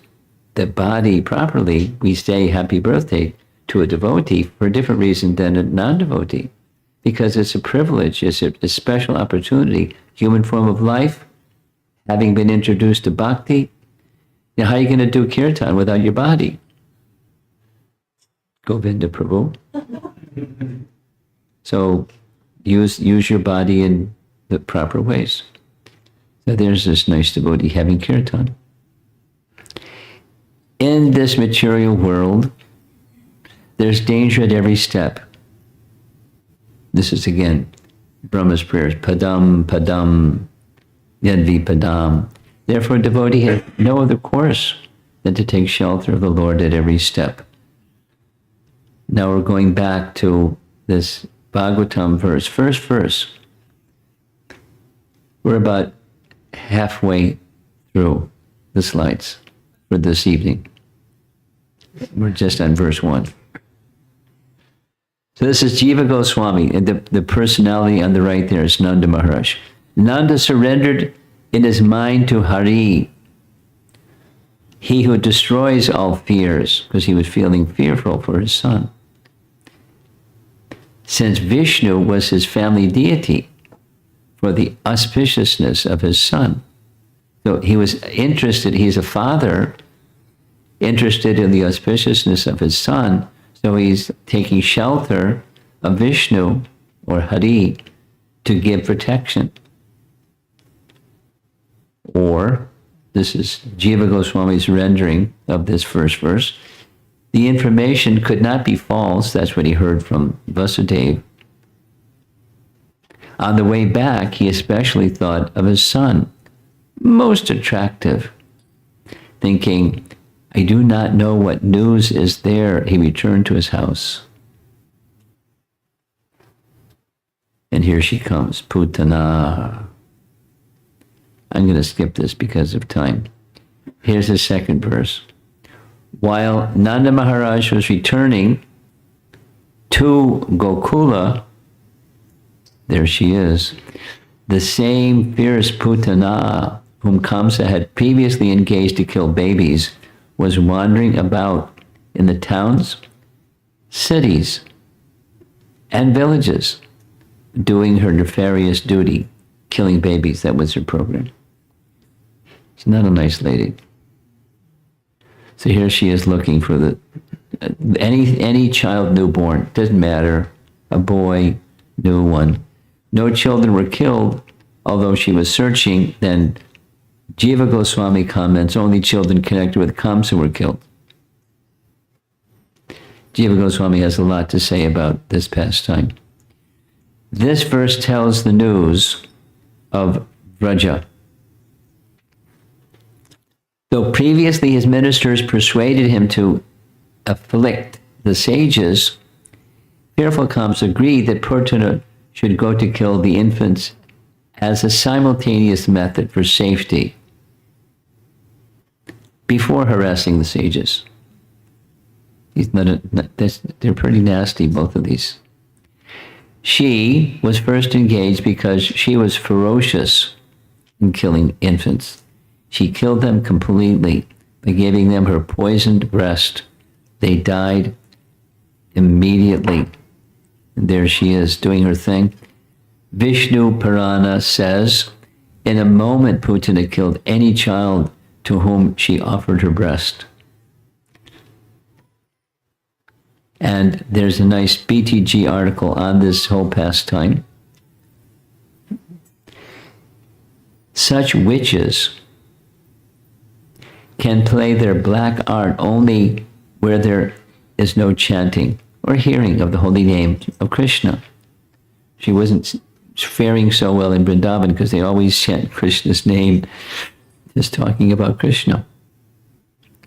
the body properly, we say happy birthday to a devotee for a different reason than a non-devotee. Because it's a privilege, it's a special opportunity, human form of life, having been introduced to bhakti. How are you going to do kirtan without your body? Govinda Prabhu. So use your body in the proper ways. So there's this nice devotee having kirtan. In this material world, there's danger at every step. This is again Brahma's prayers. Padam, padam, yadvi padam. Therefore, a devotee has no other course than to take shelter of the Lord at every step. Now we're going back to this Bhagavatam verse, first verse. We're about halfway through the slides for this evening. We're just on verse 1. So this is Jiva Goswami, and the personality on the right there is Nanda Maharaj. Nanda surrendered in his mind to Hari, he who destroys all fears, because he was feeling fearful for his son. Since Vishnu was his family deity, for the auspiciousness of his son. So he was interested, he's a father, interested in the auspiciousness of his son, so he's taking shelter of Vishnu or Hari to give protection. Or, this is Jiva Goswami's rendering of this first verse, the information could not be false, that's what he heard from Vasudeva. On the way back, he especially thought of his son, most attractive, thinking, I do not know what news is there. He returned to his house. And here she comes, Putana. I'm going to skip this because of time. Here's the second verse. While Nanda Maharaj was returning to Gokula, there she is, the same fierce Putana whom Kamsa had previously engaged to kill babies was wandering about in the towns, cities, and villages, doing her nefarious duty, killing babies. That was her program. She's not a nice lady. So here she is looking for any child newborn, doesn't matter, a boy, new one. No children were killed, although she was searching. Then Jiva Goswami comments, only children connected with Kamsa were killed. Jiva Goswami has a lot to say about this pastime. This verse tells the news of Vraja. Though previously his ministers persuaded him to afflict the sages, fearful Kamsa agreed that Putana should go to kill the infants as a simultaneous method for safety before harassing the sages. They're pretty nasty, both of these. She was first engaged because she was ferocious in killing infants. She killed them completely by giving them her poisoned breast. They died immediately. And there she is doing her thing. Vishnu Purana says, in a moment Putana killed any child to whom she offered her breast. And there's a nice BTG article on this whole pastime. Such witches can play their black art only where there is no chanting or hearing of the holy name of Krishna. She wasn't faring so well in Vrindavan because they always chant Krishna's name, just talking about Krishna.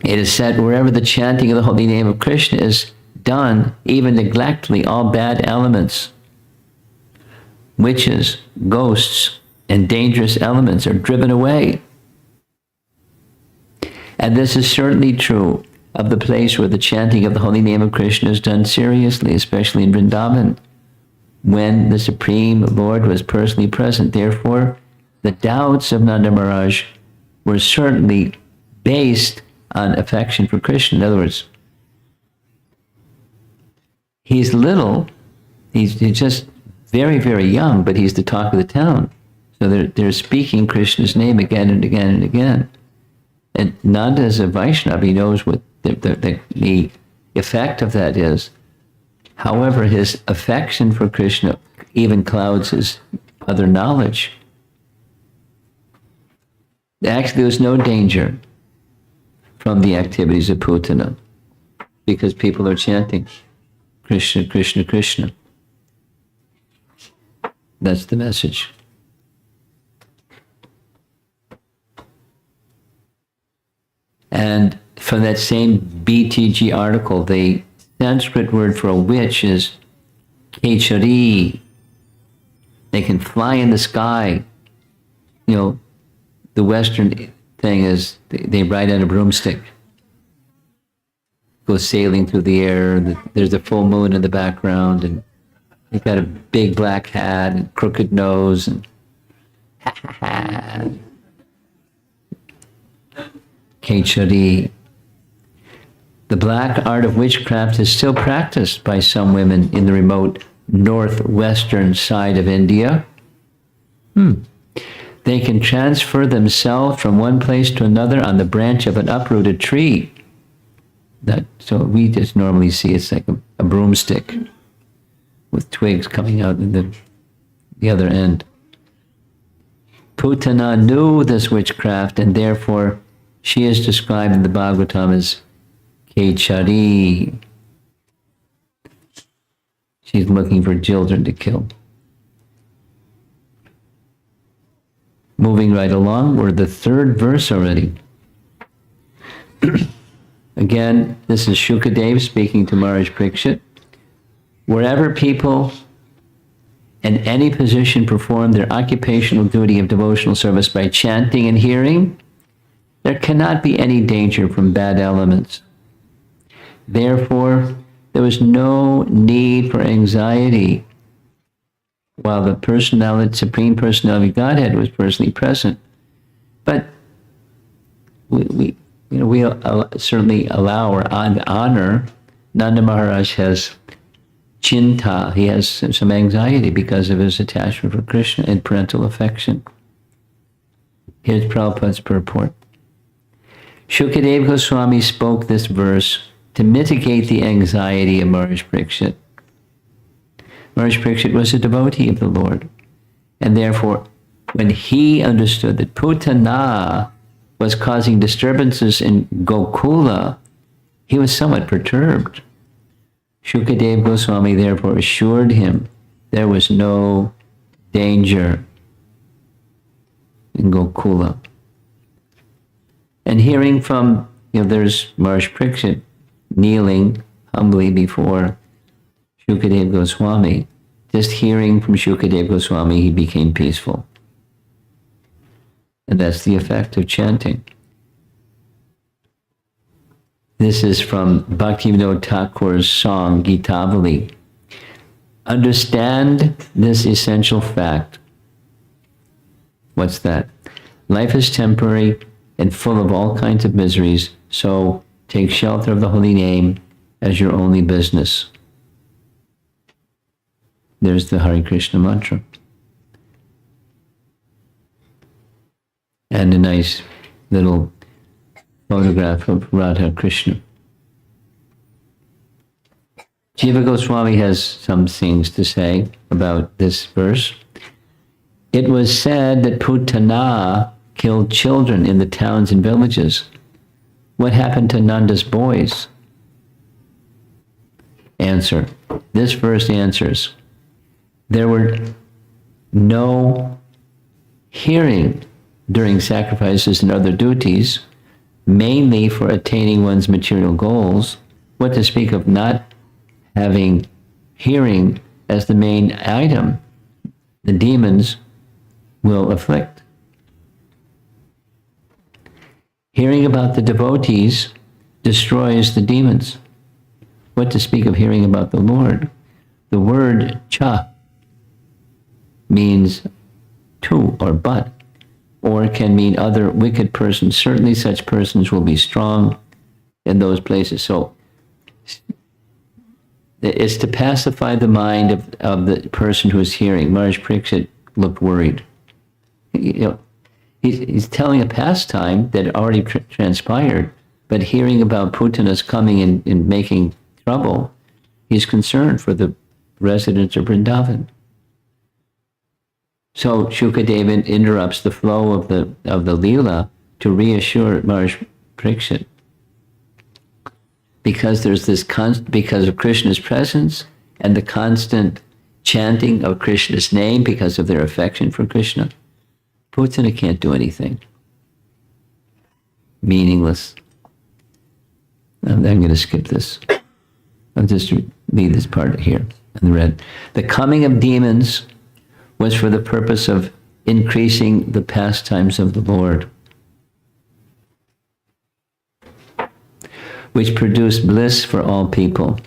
It is said wherever the chanting of the holy name of Krishna is done, even neglectfully, all bad elements, witches, ghosts, and dangerous elements are driven away. And this is certainly true of the place where the chanting of the holy name of Krishna is done seriously, especially in Vrindavan, when the Supreme Lord was personally present. Therefore, the doubts of Nanda Maharaj were certainly based on affection for Krishna. In other words, he's little, he's just very, very young, but he's the talk of the town. So they're speaking Krishna's name again and again and again. And Nanda is a Vaishnava, he knows what the effect of that is. However, his affection for Krishna even clouds his other knowledge. Actually, there was no danger from the activities of Putana because people are chanting Krishna, Krishna, Krishna. That's the message. And from that same BTG article, the Sanskrit word for a witch is kechari. They can fly in the sky. You know, the Western thing is they ride on a broomstick, go sailing through the air. There's a full moon in the background, and they've got a big black hat and crooked nose, and Kechari. The black art of witchcraft is still practiced by some women in the remote northwestern side of India. They can transfer themselves from one place to another on the branch of an uprooted tree. So we just normally see it's like a broomstick with twigs coming out in the other end. Putana knew this witchcraft, and therefore she is described in the Bhagavatam as Kechari. She's looking for children to kill. Moving right along, we're the third verse already. Again, this is Shukadev speaking to Maharaj Parikshit. Wherever people in any position perform their occupational duty of devotional service by chanting and hearing, there cannot be any danger from bad elements. Therefore, there was no need for anxiety while the Supreme Personality of Godhead was personally present. But we certainly allow or honor. Nanda Maharaj has chinta, he has some anxiety because of his attachment for Krishna and parental affection. Here's Prabhupada's purport. Shukadeva Goswami spoke this verse to mitigate the anxiety of Maharaj Parikshit. Maharaj Parikshit was a devotee of the Lord, and therefore, when he understood that Putana was causing disturbances in Gokula, he was somewhat perturbed. Shukadeva Goswami therefore assured him there was no danger in Gokula. And hearing from, there's Maharaj Parikshit kneeling humbly before Shukadeva Goswami. Just hearing from Shukadeva Goswami, he became peaceful. And that's the effect of chanting. This is from Bhaktivinoda Thakur's song, Gitavali. Understand this essential fact. What's that? Life is temporary and full of all kinds of miseries, so take shelter of the holy name as your only business. There's the Hare Krishna mantra. And a nice little photograph of Radha Krishna. Jiva Goswami has some things to say about this verse. It was said that Putana killed children in the towns and villages. What happened to Nanda's boys? Answer. This verse answers. There were no hearing during sacrifices and other duties, mainly for attaining one's material goals, what to speak of not having hearing as the main item the demons will afflict. Hearing about the devotees destroys the demons. What to speak of hearing about the Lord? The word cha means to or but, or it can mean other wicked persons. Certainly such persons will be strong in those places. So it's to pacify the mind of the person who is hearing. Maharaj Parikshit looked worried. He's telling a pastime that already transpired, but hearing about Putana's coming and making trouble, he's concerned for the residents of Vrindavan. So Shukadeva interrupts the flow of the Leela to reassure Maharaj Parikshit. Because there's this because of Krishna's presence and the constant chanting of Krishna's name because of their affection for Krishna, Putana can't do anything. Meaningless. I'm going to skip this. I'll just leave this part here in the red. The coming of demons was for the purpose of increasing the pastimes of the Lord, which produced bliss for all people.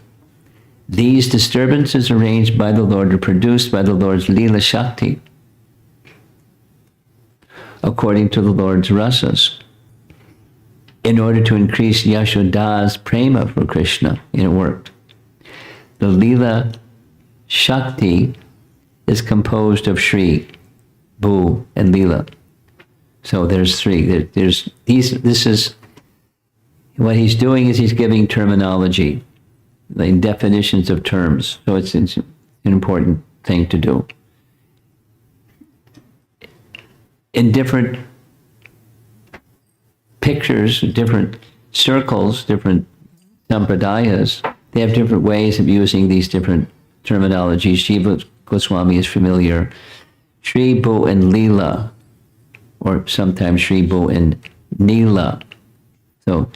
These disturbances arranged by the Lord are produced by the Lord's Leela Shakti, according to the Lord's rasas, in order to increase Yashoda's prema for Krishna, and it worked. The Leela Shakti is composed of Shri, Bhu, and Lila. So there's three. There's these. This is what he's doing is he's giving terminology, like definitions of terms. So it's an important thing to do. In different pictures, different circles, different sampradayas, they have different ways of using these different terminologies. Shiva Goswami is familiar. Shri Bhu and Leela, or sometimes Shri Bhu and Neela. So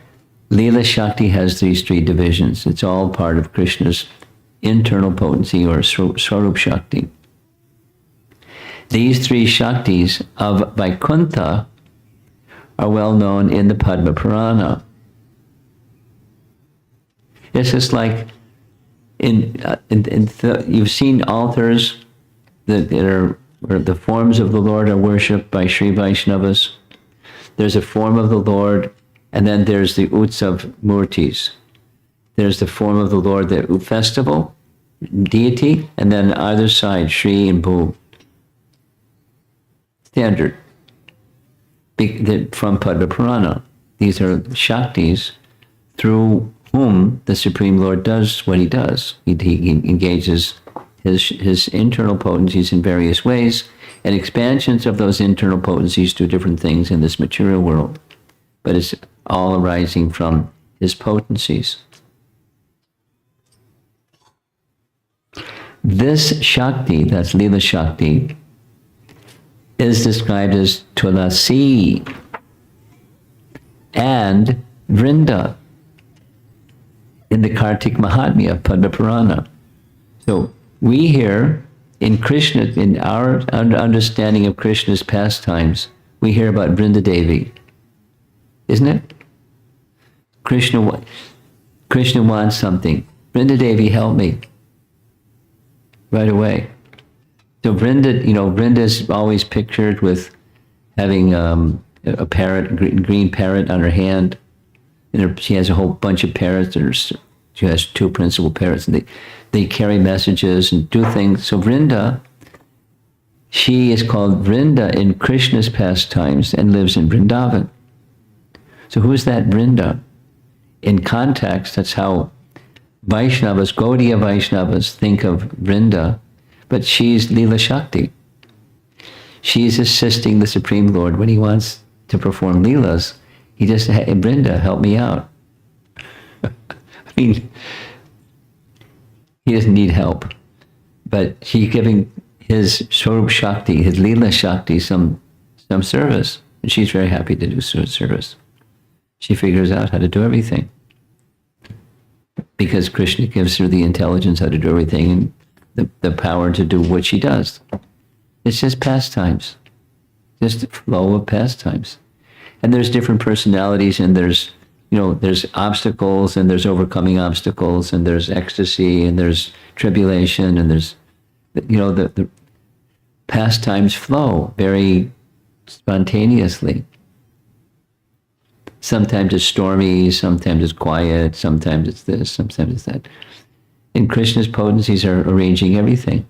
Leela Shakti has these three divisions. It's all part of Krishna's internal potency or Swarup Shakti. These three Shaktis of Vaikuntha are well known in the Padma Purana. It's just like you've seen altars that are where the forms of the Lord are worshipped by Sri Vaishnavas. There's a form of the Lord, and then there's the Utsav Murtis. There's the form of the Lord, the festival, deity, and then either side, Sri and Bhu. Standard from Padma Purana. These are Shaktis through whom the Supreme Lord does what he does. He engages his internal potencies in various ways and expansions of those internal potencies to different things in this material world. But it's all arising from his potencies. This Shakti, that's Leela Shakti, is described as Tulasi and Vrinda in the Kartik Mahatmya, Padma Purana. So we hear in Krishna, in our understanding of Krishna's pastimes, we hear about Vrinda Devi, isn't it? Krishna wants something. Vrinda Devi, help me. Right away. So Vrinda is always pictured with having a parrot, green parrot on her hand. And she has a whole bunch of parrots. She has two principal parrots, and they carry messages and do things. So Vrinda, she is called Vrinda in Krishna's pastimes and lives in Vrindavan. So who is that Vrinda? In context, that's how Vaishnavas, Gaudiya Vaishnavas think of Vrinda, but she's Leela Shakti. She's assisting the Supreme Lord when he wants to perform Leelas. He just, hey, Vrinda, help me out. I mean, he doesn't need help, but she's giving his Swarup Shakti, his Leela Shakti, some service, and she's very happy to do service. She figures out how to do everything because Krishna gives her the intelligence how to do everything and the power to do what she does. It's just pastimes, just a flow of pastimes. And there's different personalities, and there's obstacles, and there's overcoming obstacles, and there's ecstasy, and there's tribulation, and there's, the pastimes flow very spontaneously. Sometimes it's stormy, sometimes it's quiet, sometimes it's this, sometimes it's that. And Krishna's potencies are arranging everything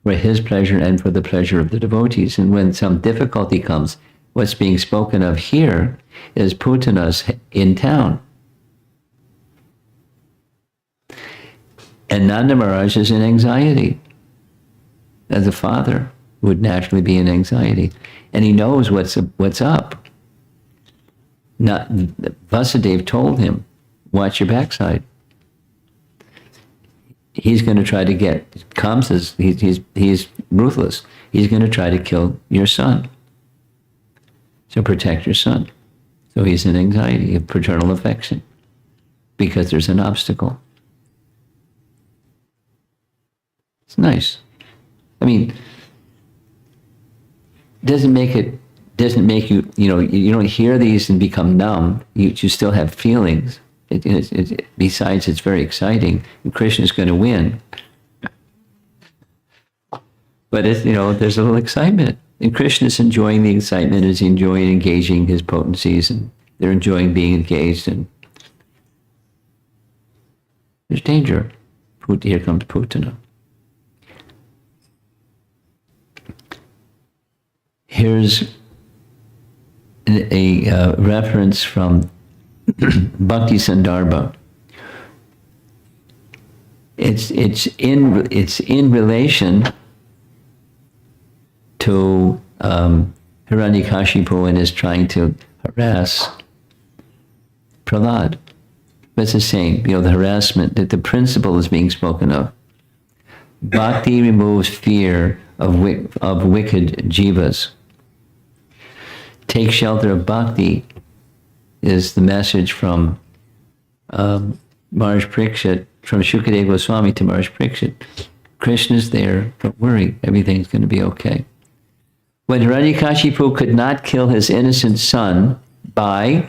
for his pleasure and for the pleasure of the devotees. And when some difficulty comes, what's being spoken of here is Putana's in town. And Nanda Maharaj is in anxiety. As a father would naturally be in anxiety. And he knows what's up. Vasudeva told him, watch your backside. He's going to try to Kamsa's, he's ruthless. He's going to try to kill your son. So protect your son. So he's in anxiety of paternal affection because there's an obstacle. It's nice. I mean, doesn't make you, you don't hear these and become numb. You still have feelings. Besides, it's very exciting. And Krishna's going to win. But there's a little excitement. And Krishna's enjoying the excitement, is enjoying engaging his potencies, and they're enjoying being engaged. And there's danger. Here comes Putana. Here's a reference from Bhakti Sandarbha. It's in relation to Hiranyakashipu and is trying to harass Prahlad. But it's the same, the harassment, that the principle is being spoken of. Bhakti removes fear of wicked jivas. Take shelter of bhakti is the message from Maharaj Parikshit, from Shukadeva Goswami to Maharaj Parikshit. Krishna's there, don't worry, everything's going to be okay. When Hiranyakashipu could not kill his innocent son by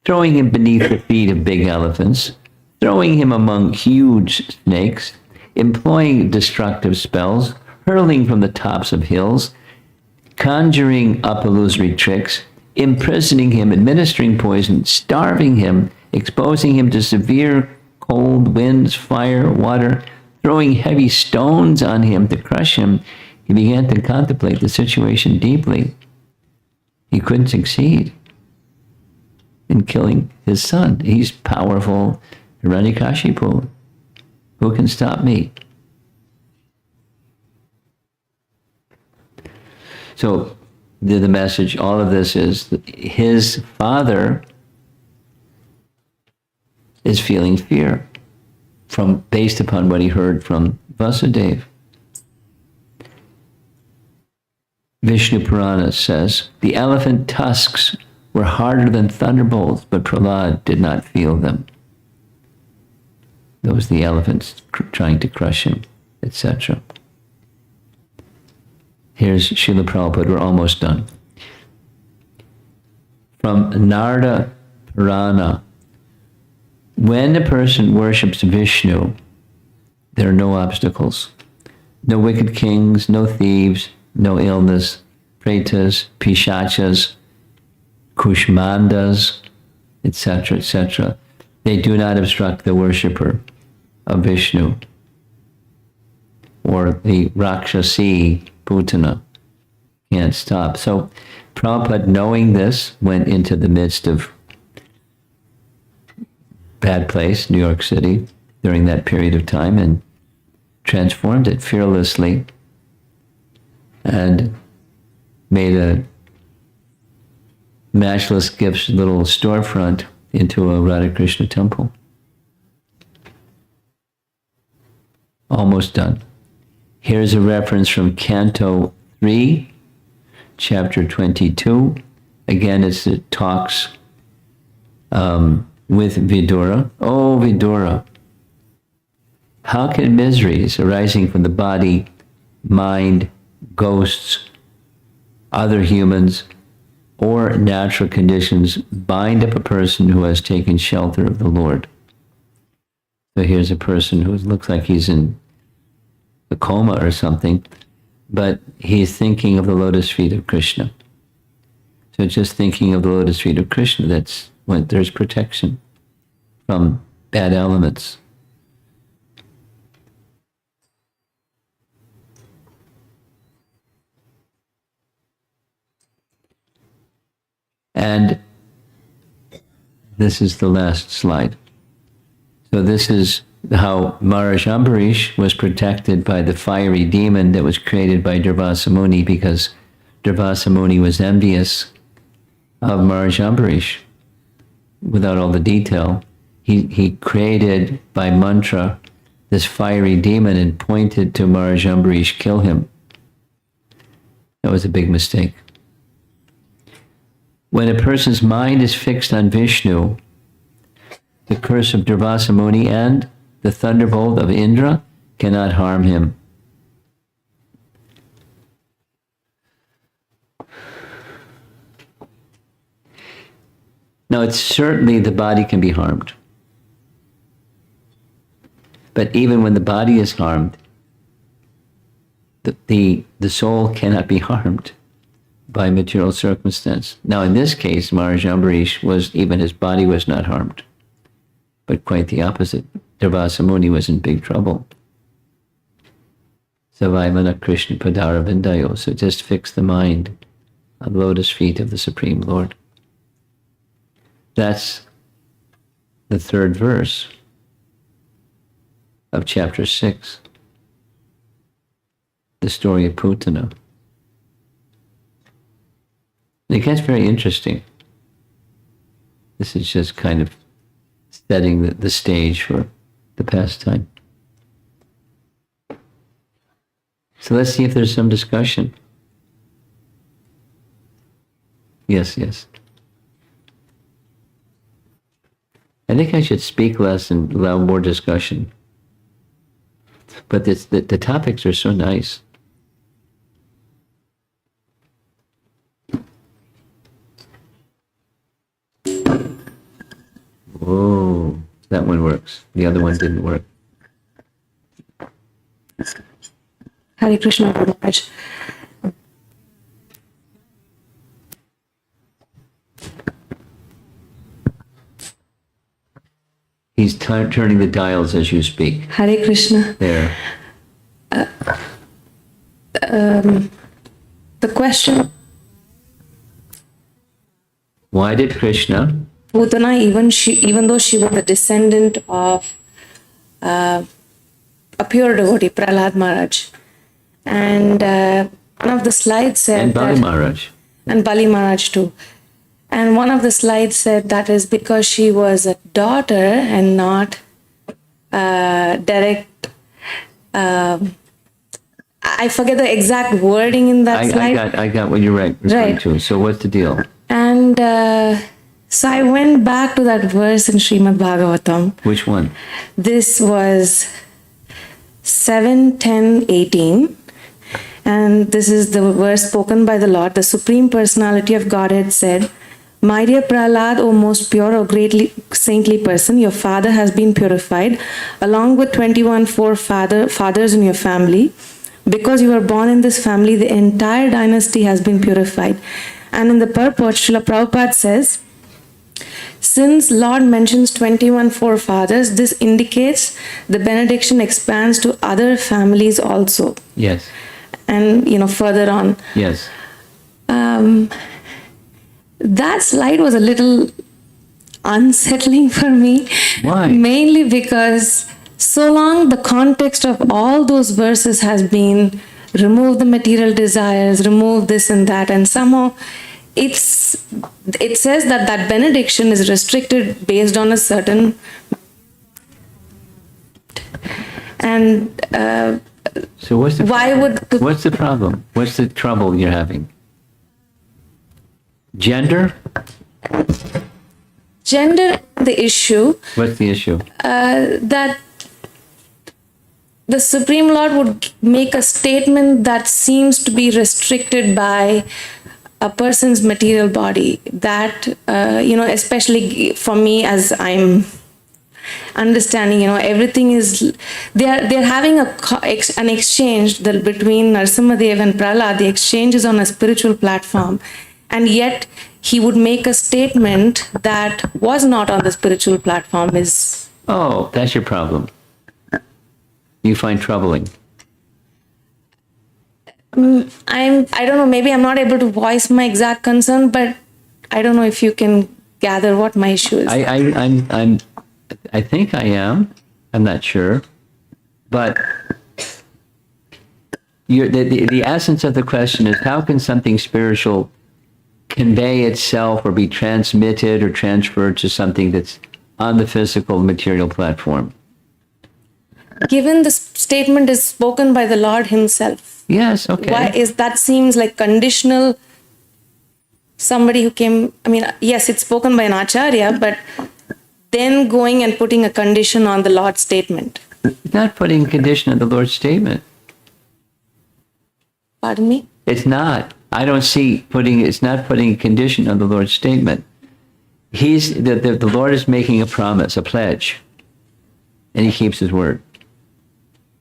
throwing him beneath the feet of big elephants, throwing him among huge snakes, employing destructive spells, hurling from the tops of hills, conjuring up illusory tricks, imprisoning him, administering poison, starving him, exposing him to severe cold, winds, fire, water, throwing heavy stones on him to crush him, he began to contemplate the situation deeply. He couldn't succeed in killing his son. He's powerful, Hiranyakashipu. Who can stop me? So the message, all of this is that his father is feeling fear based upon what he heard from Vasudeva. Vishnu Purana says, the elephant tusks were harder than thunderbolts, but Prahlad did not feel them. Those the elephants trying to crush him, etc. Here's Srila Prabhupada, we're almost done. From Narada Purana, when a person worships Vishnu, there are no obstacles. No wicked kings, no thieves, no illness, pretas, pishachas, kushmandas, etc., etc. They do not obstruct the worshipper of Vishnu or the Rakshasi Putana. Can't stop. So Prabhupada, knowing this, went into the midst of bad place, New York City, during that period of time and transformed it fearlessly and made a matchless gifts little storefront into a Radha Krishna temple. Almost done. Here's a reference from Canto 3, Chapter 22. Again, it talks with Vidura. Oh, Vidura, how can miseries arising from the body, mind, ghosts, other humans, or natural conditions bind up a person who has taken shelter of the Lord? So here's a person who looks like he's in a coma or something, but he's thinking of the lotus feet of Krishna. So just thinking of the lotus feet of Krishna, that's when there's protection from bad elements. And this is the last slide. So this is how Maharaj Ambarish was protected by the fiery demon that was created by Durvasa Muni, because Durvasa Muni was envious of Maharaj Ambarish. Without all the detail, he created by mantra this fiery demon and pointed to Maharaj Ambarish, kill him. That was a big mistake. When a person's mind is fixed on Vishnu, the curse of Durvasa Muni and the thunderbolt of Indra cannot harm him. Now, it's certainly the body can be harmed. But even when the body is harmed, the soul cannot be harmed by material circumstance. Now, in this case, Maharaj Ambarish even his body was not harmed, but quite the opposite. Durvasa Muni was in big trouble. Savaimana Krishna Padara Vindayo. So just fix the mind on the lotus feet of the Supreme Lord. That's the third verse of chapter 6, the story of Putana. And it gets very interesting. This is just kind of setting the stage for the pastime. So let's see if there's some discussion. Yes, yes. I think I should speak less and allow more discussion. But the topics are so nice. Whoa, that one works. The other one didn't work. Hare Krishna, Maharaj. He's turning the dials as you speak. Hare Krishna. There. The question, Why did Krishna? Putana, even though she was the descendant of a pure devotee, Prahlad Maharaj, and one of the slides said And Bali that, Maharaj. and Bali Maharaj too. And one of the slides said that is because she was a daughter and not direct. I forget the exact wording in that slide. I got what you're referring to. So what's the deal? And so I went back to that verse in Srimad Bhagavatam. Which one? This was 7:10:18. And this is the verse spoken by the Lord. The Supreme Personality of Godhead said, "My dear Prahlad, O most pure, O greatly saintly person, your father has been purified, along with 21 fathers in your family. Because you were born in this family, the entire dynasty has been purified." And in the purport, Srila Prabhupada says, since Lord mentions 21 forefathers, this indicates the benediction expands to other families also. Yes. And, further on. Yes. That slide was a little unsettling for me. Why? Mainly because so long the context of all those verses has been remove the material desires, remove this and that, and somehow it says that benediction is restricted based on a certain, and So what's the why would what's the problem? What's the trouble you're having? Gender? gender the issue? What's the issue? That the Supreme Lord would make a statement that seems to be restricted by a person's material body. That, especially for me as I'm understanding, everything is, they're having an exchange between Narasimhadev and Prahlad. The exchange is on a spiritual platform. And yet he would make a statement that was not on the spiritual platform. Oh, that's your problem. You find troubling. I don't know, maybe I'm not able to voice my exact concern, but I don't know if you can gather what my issue is. I think I am. I'm not sure. But the essence of the question is, how can something spiritual convey itself or be transmitted or transferred to something that's on the physical material platform? Given the statement is spoken by the Lord himself. Yes, okay. Why is that seems like conditional? Somebody who came, yes, it's spoken by an acharya, but then going and putting a condition on the Lord's statement. Not putting a condition on the Lord's statement. Pardon me? It's not. I don't see it's not putting a condition on the Lord's statement. The Lord is making a promise, a pledge, and he keeps his word.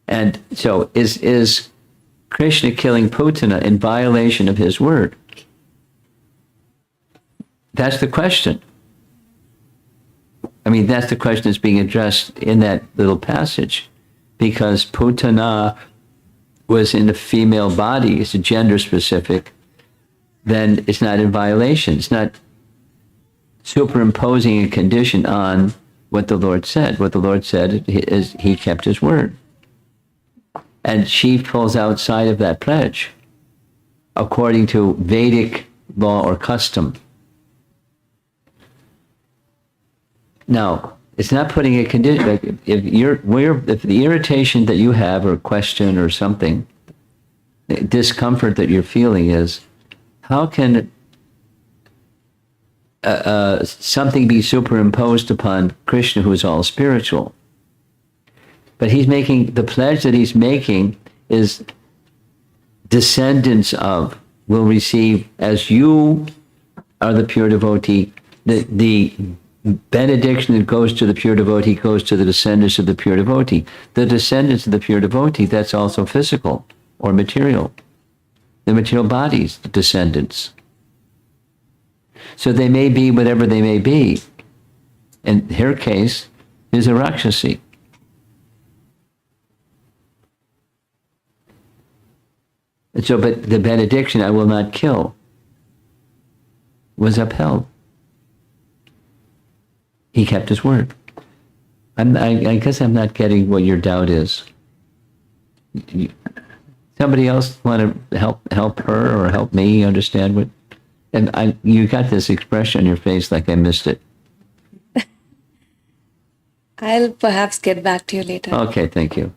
And so is Krishna killing Putana in violation of his word? That's the question. That's the question that's being addressed in that little passage, because Putana was in a female body. It's a gender specific. then it's not in violation. It's not superimposing a condition on what the Lord said. What the Lord said is he kept his word. And she falls outside of that pledge according to Vedic law or custom. Now, it's not putting a condition. Like if the irritation that you have or question or something, discomfort that you're feeling is, how can something be superimposed upon Krishna, who is all spiritual? But he's making, the pledge that he's making is descendants of will receive, as you are the pure devotee, the benediction that goes to the pure devotee goes to the descendants of the pure devotee. The descendants of the pure devotee, that's also physical or material. The material bodies, descendants. So they may be whatever they may be. In her case, is a Rakshasi. And so, but the benediction, I will not kill, was upheld. He kept his word. I guess I'm not getting what your doubt is. Somebody else want to help her or help me understand what? And you got this expression on your face like I missed it. I'll perhaps get back to you later. Okay, thank you.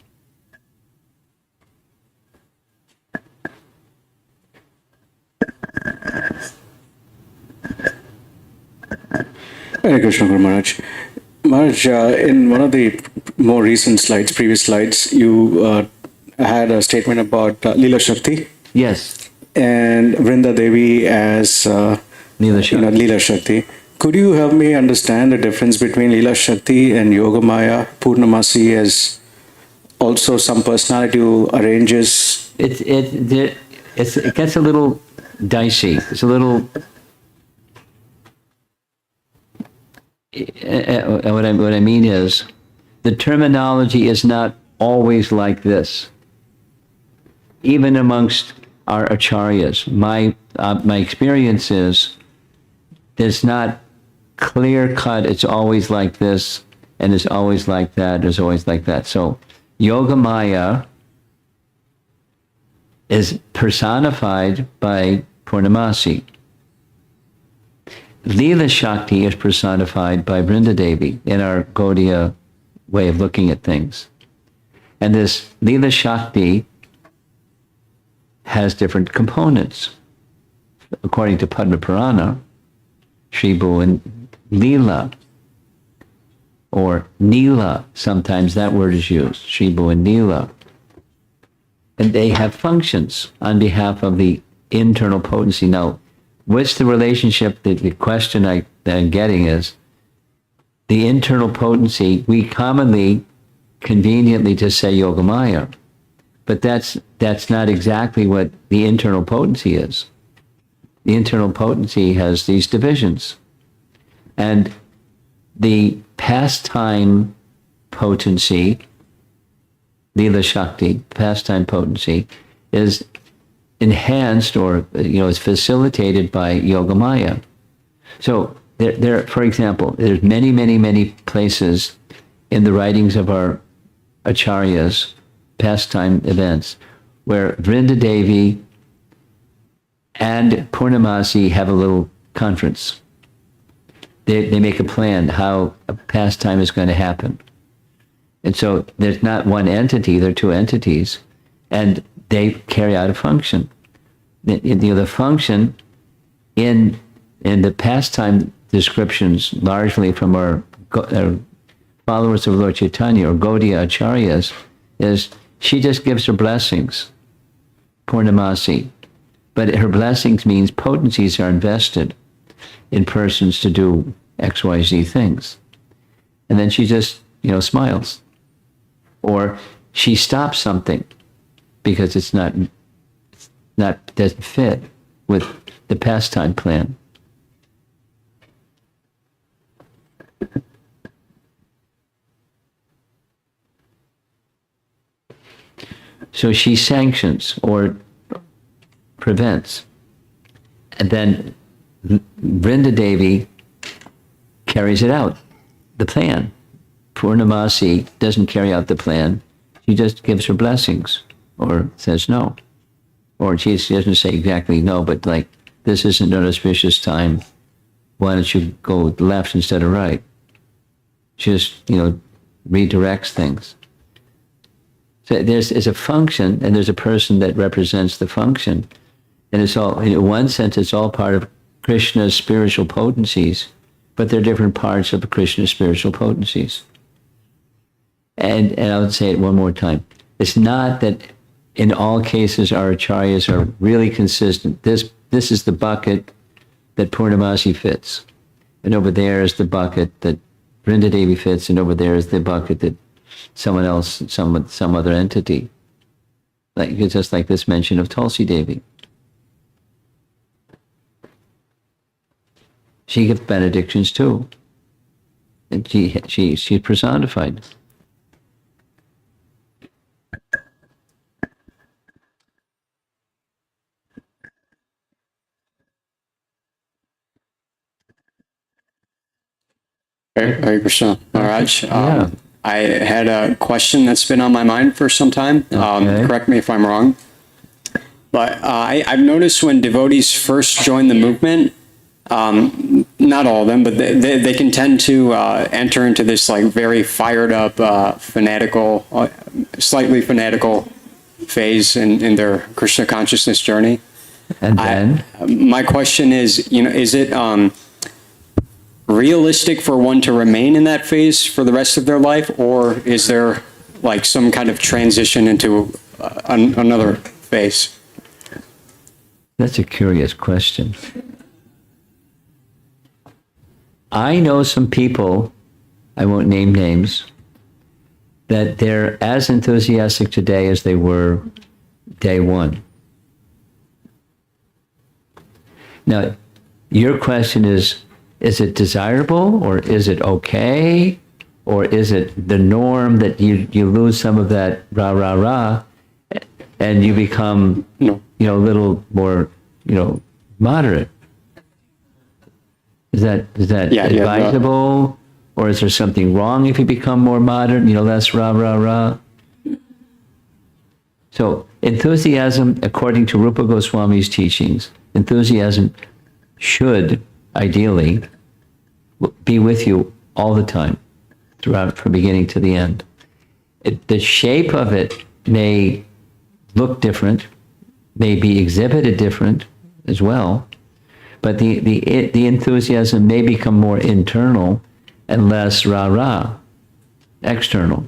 Hare Krishna Guru Maharaj. Maharaj, in one of the more recent slides, previous slides, you had a statement about Leela Shakti Yes, and Vrinda Devi as Leela Shakti. Leela Shakti. Could you help me understand the difference between Leela Shakti and Yogamaya, Purnamasi as also some personality who arranges? It gets a little dicey. It's a little. What I mean is, the terminology is not always like this. Even amongst our acharyas, my experience is, there's not clear cut. It's always like this, and it's always like that. It's always like that. So, Yogamaya is personified by Purnamasi. Leela Shakti is personified by Vrinda Devi in our Gaudiya way of looking at things. And this Leela Shakti has different components. According to Padma Purana, Shribu and Leela, or Neela, sometimes that word is used, Shribu and Neela. And they have functions on behalf of the internal potency. Now, what's the relationship? The question that I'm getting is, the internal potency, we commonly, conveniently just say Yogamaya, but that's not exactly what the internal potency is. The internal potency has these divisions. And the pastime potency, Leela Shakti, pastime potency, is enhanced or is facilitated by Yogamaya. So there, for example, there's many places in the writings of our acharyas, pastime events, where Vrinda Devi and Purnamasi have a little conference. They make a plan how a pastime is going to happen. And so there's not one entity, there are two entities, and they carry out a function. The function in the pastime descriptions, largely from our followers of Lord Chaitanya or Gaudiya Acharyas, is she just gives her blessings, Purnamasi. But her blessings means potencies are invested in persons to do X, Y, Z things. And then she just, smiles. Or she stops something because it's not doesn't fit with the pastime plan. So she sanctions or prevents. And then Vrinda Devi carries it out, the plan. Purnamasi doesn't carry out the plan. She just gives her blessings or says no. Or she doesn't say exactly no, but like, this isn't an auspicious time. Why don't you go left instead of right? She just, redirects things. So there's a function, and there's a person that represents the function. And it's all, in one sense, it's all part of Krishna's spiritual potencies, but they're different parts of Krishna's spiritual potencies. And I would say it one more time. It's not that in all cases our acharyas are really consistent. This is the bucket that Purnamasi fits. And over there is the bucket that Vrinda Devi fits, and over there is the bucket that someone else, some other entity. Like, just like this mention of Tulsi Devi. She gives benedictions too. And she's personified. Hare Krishna, Maharaj. Yeah. I had a question that's been on my mind for some time. Okay. Correct me if I'm wrong. But I've noticed when devotees first join the movement, not all of them, but they can tend to enter into this like very fired up, fanatical, slightly fanatical phase in their Krishna consciousness journey. And then? My question is, is it realistic for one to remain in that phase for the rest of their life, or is there like some kind of transition into another phase? That's a curious question. I know some people, I won't name names, that they're as enthusiastic today as they were day one. Now, your question is it desirable, or is it okay, or is it the norm that you lose some of that rah, rah, rah, and you become, No. a little more, moderate? Is that Yeah, advisable, or is there something wrong if you become more moderate, less rah, rah, rah? So enthusiasm, according to Rupa Goswami's teachings, enthusiasm should ideally be with you all the time, throughout, from beginning to the end. The shape of it may look different, may be exhibited different as well, but the enthusiasm may become more internal and less rah-rah, external.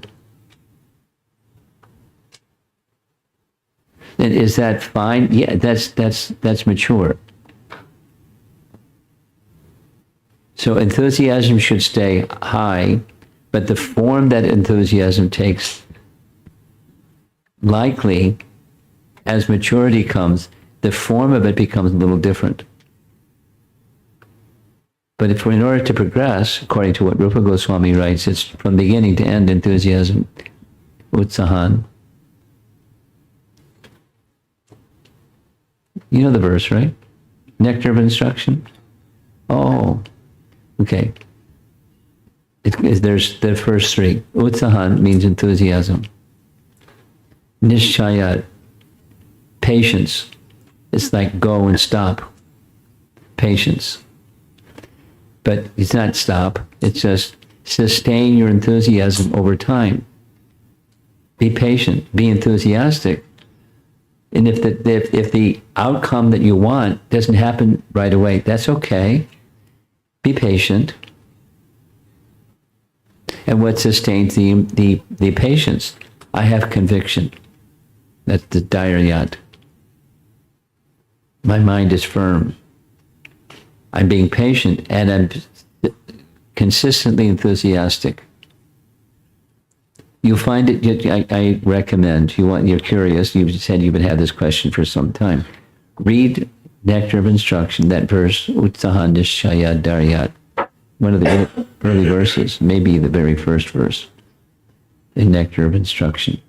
And is that fine? Yeah, that's mature. So enthusiasm should stay high, but the form that enthusiasm takes, likely, as maturity comes, the form of it becomes a little different. But in order to progress, according to what Rupa Goswami writes, it's from beginning to end enthusiasm, utsahan. You know the verse, right? Nectar of instruction? Oh. Okay. There's the first three. Utsahan means enthusiasm. Nishchayat, patience. It's like go and stop. Patience. But it's not stop. It's just sustain your enthusiasm over time. Be patient. Be enthusiastic. And if the outcome that you want doesn't happen right away, that's okay. Be patient. And what sustains the patience? I have conviction. That's the dharyat. My mind is firm. I'm being patient, and I'm consistently enthusiastic. You find it, I recommend, you're curious, you said you've had this question for some time. Read Nectar of Instruction, that verse, Utsahan Nishchayat Dharyat, one of the early verses, maybe the very first verse in Nectar of Instruction.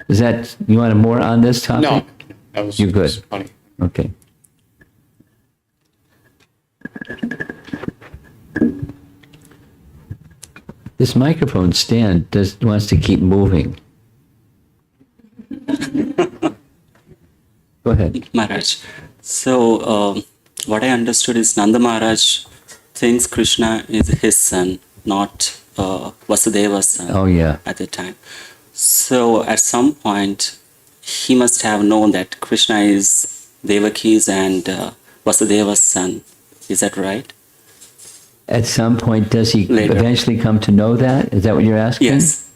Is that, you want more on this topic? No, You're good. funny. Okay. This microphone stand wants to keep moving. Go ahead. Maharaj. So, what I understood is Nanda Maharaj thinks Krishna is his son, not Vasudeva's son. Oh, yeah. At the time. So, at some point, he must have known that Krishna is Devaki's and Vasudeva's son. Is that right? At some point, does he Later. eventually come to know that? Is that what you're asking? Yes.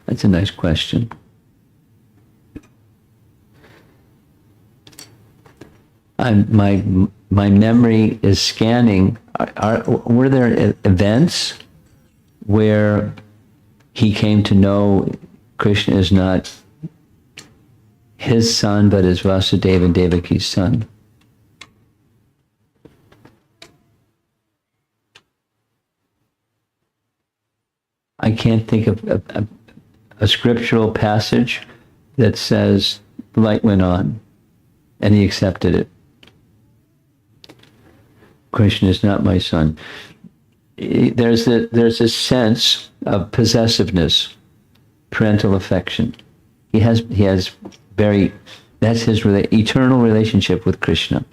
That's a nice question. My memory is scanning. Were there events where he came to know Krishna is not his son, but is Vasudeva and Devaki's son? I can't think of a scriptural passage that says the light went on and he accepted it. Krishna is not my son. There's a sense of possessiveness, parental affection. He has that's his eternal relationship with Krishna.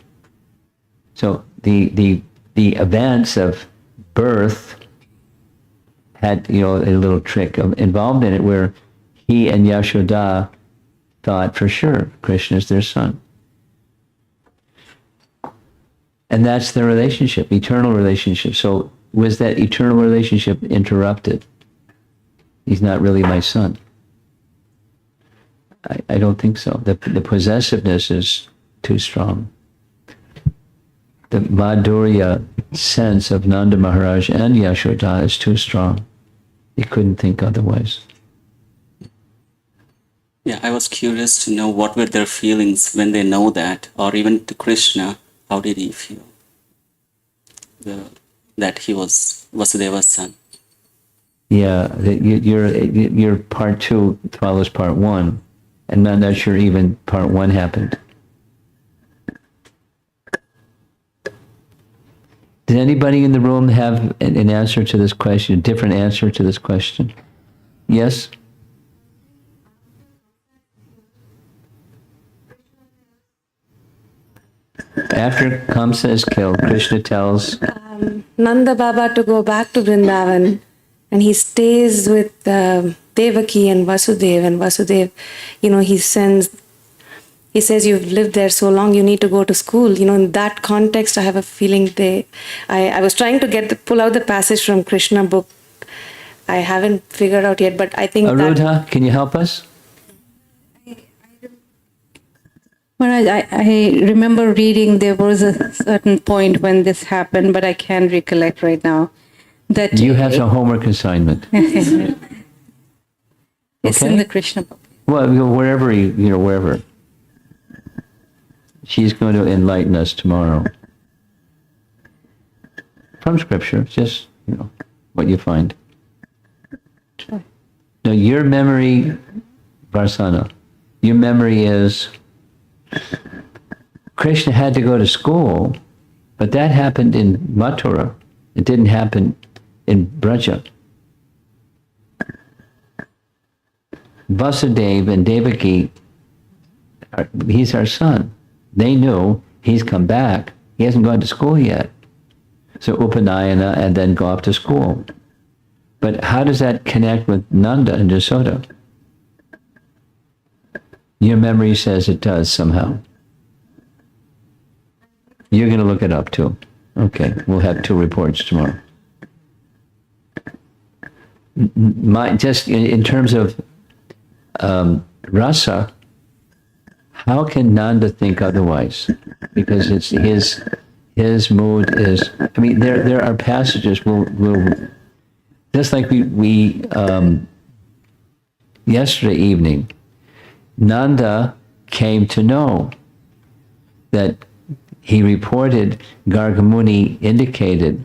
So the events of birth had a little trick involved in it where he and Yashoda thought for sure Krishna is their son. And that's their relationship, eternal relationship. So was that eternal relationship interrupted? He's not really my son. I don't think so. The possessiveness is too strong. The Madhurya sense of Nanda Maharaj and Yashoda is too strong. He couldn't think otherwise. Yeah, I was curious to know what were their feelings when they know that, or even to Krishna, how did he feel that he was Vasudeva's son? Yeah, your part 2 follows part 1, and I'm not sure even part 1 happened. Does anybody in the room have an answer to this question, a different answer to this question? Yes? After Kamsa is killed, Krishna tells Nanda Baba to go back to Vrindavan, and he stays with Devaki and Vasudev. And Vasudev, he says, you've lived there so long, you need to go to school. In that context, I have a feeling I was trying to pull out the passage from Krishna book. I haven't figured out yet, but I think Arudha, can you help us? Maharaj, I remember reading there was a certain point when this happened, but I can't recollect right now. That You have some homework assignment. It's Okay. in the Krishna book. Well, wherever wherever. She's going to enlighten us tomorrow. From scripture, just, what you find. Now, your memory, Varsana, your memory is Krishna had to go to school, but that happened in Mathura. It didn't happen in Braja. Vasudeva and Devaki, he's our son. They knew he's come back. He hasn't gone to school yet. So Upanayana and then go off to school. But how does that connect with Nanda and Yasoda? Your memory says it does somehow. You're going to look it up too. Okay, we'll have 2 reports tomorrow. Just in terms of rasa, how can Nanda think otherwise? Because it's his mood is. I mean, there are passages we'll just like we yesterday evening. Nanda came to know that he reported Gargamuni indicated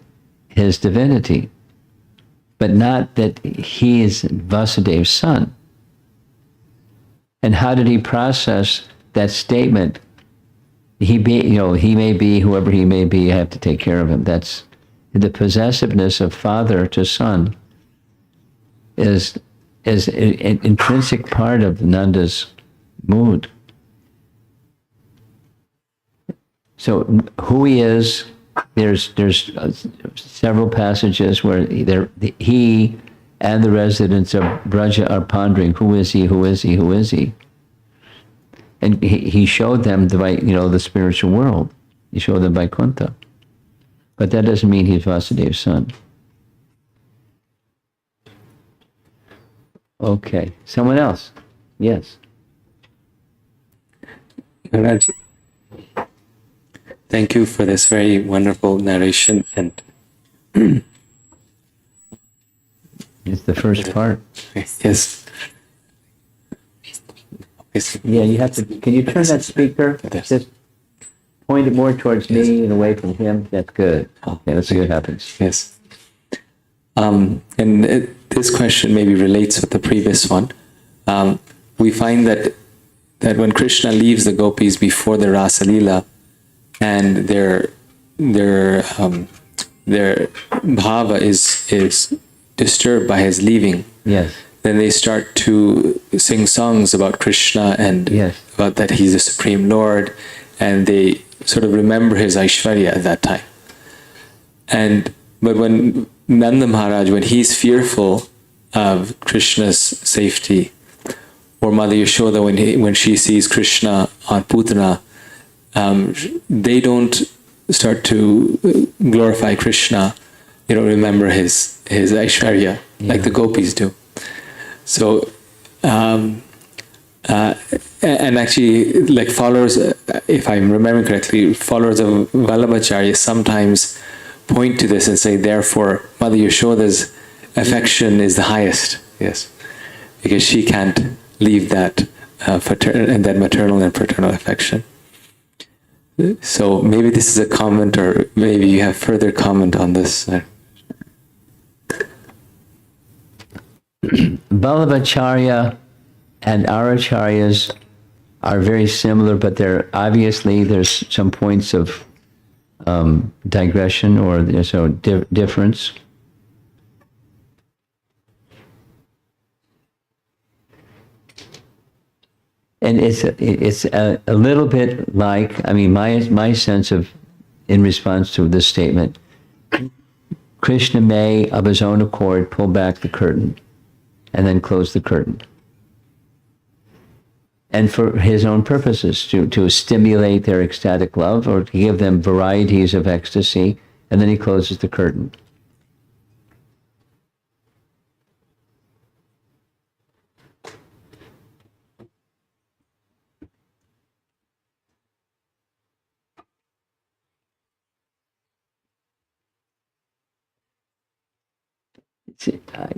his divinity. but not that he is Vasudev's son. And how did he process that statement? He may be whoever he may be. I have to take care of him. That's the possessiveness of father to son is an intrinsic part of Nanda's mood. So who he is, there's several passages where he and the residents of Braja are pondering, who is he, who is he, who is he? And he showed them the spiritual world. He showed them Vaikuntha. But that doesn't mean he's Vasudev's son. Okay. Someone else? Yes. Maharaj, thank you for this very wonderful narration. And It's the first part. yes. Yeah, you have to. Can you turn that speaker? Just point it more towards me and away from him. That's good. Okay, let's see what happens. Yes. This question maybe relates with the previous one. We find that when Krishna leaves the gopis before the Rasa Leela, and their bhava is disturbed by his leaving. Yes. Then they start to sing songs about Krishna and Yes. about that he's the Supreme Lord, and they sort of remember his Aishwarya at that time. But when Nanda Maharaj, when he's fearful of Krishna's safety, or Mother Yashoda, when she sees Krishna on Putana, they don't start to glorify Krishna. They don't remember his Aishwarya like the gopis do. So, and actually, like followers, if I'm remembering correctly, followers of Vallabhacharya sometimes point to this and say, therefore, Mother Yashoda's affection is the highest. Yes, because she can't leave that that maternal and paternal affection. So maybe this is a comment, or maybe you have further comment on this. Vallabhacharya and our acharyas are very similar, but there's some points of digression or difference. And it's a little bit like, I mean, my sense of, in response to this statement, Krishna may, of his own accord, pull back the curtain and then close the curtain. And for his own purposes, to stimulate their ecstatic love or to give them varieties of ecstasy, and then he closes the curtain.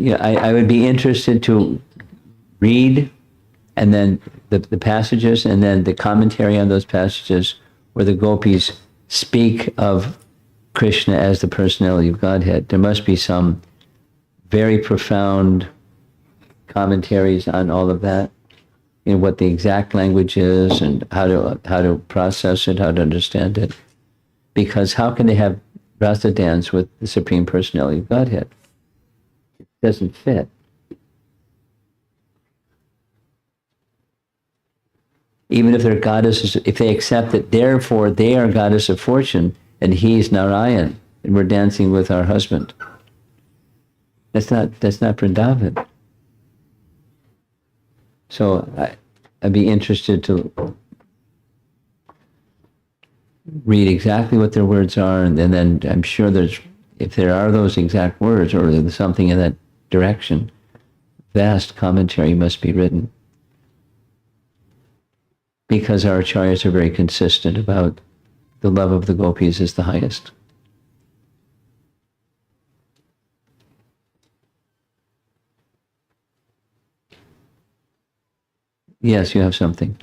I would be interested to read and then the passages and then the commentary on those passages where the gopis speak of Krishna as the personality of Godhead. There must be some very profound commentaries on all of that, what the exact language is and how to process it, how to understand it. Because how can they have rasa dance with the Supreme Personality of Godhead? It doesn't fit. Even if they're goddesses, if they accept that therefore they are goddess of fortune and he's Narayan and we're dancing with our husband. That's not Vrindavan. So I'd be interested to read exactly what their words are, and then I'm sure if there are those exact words or there's something in that direction, vast commentary must be written. Because our acharyas are very consistent about the love of the gopis is the highest. Yes, you have something.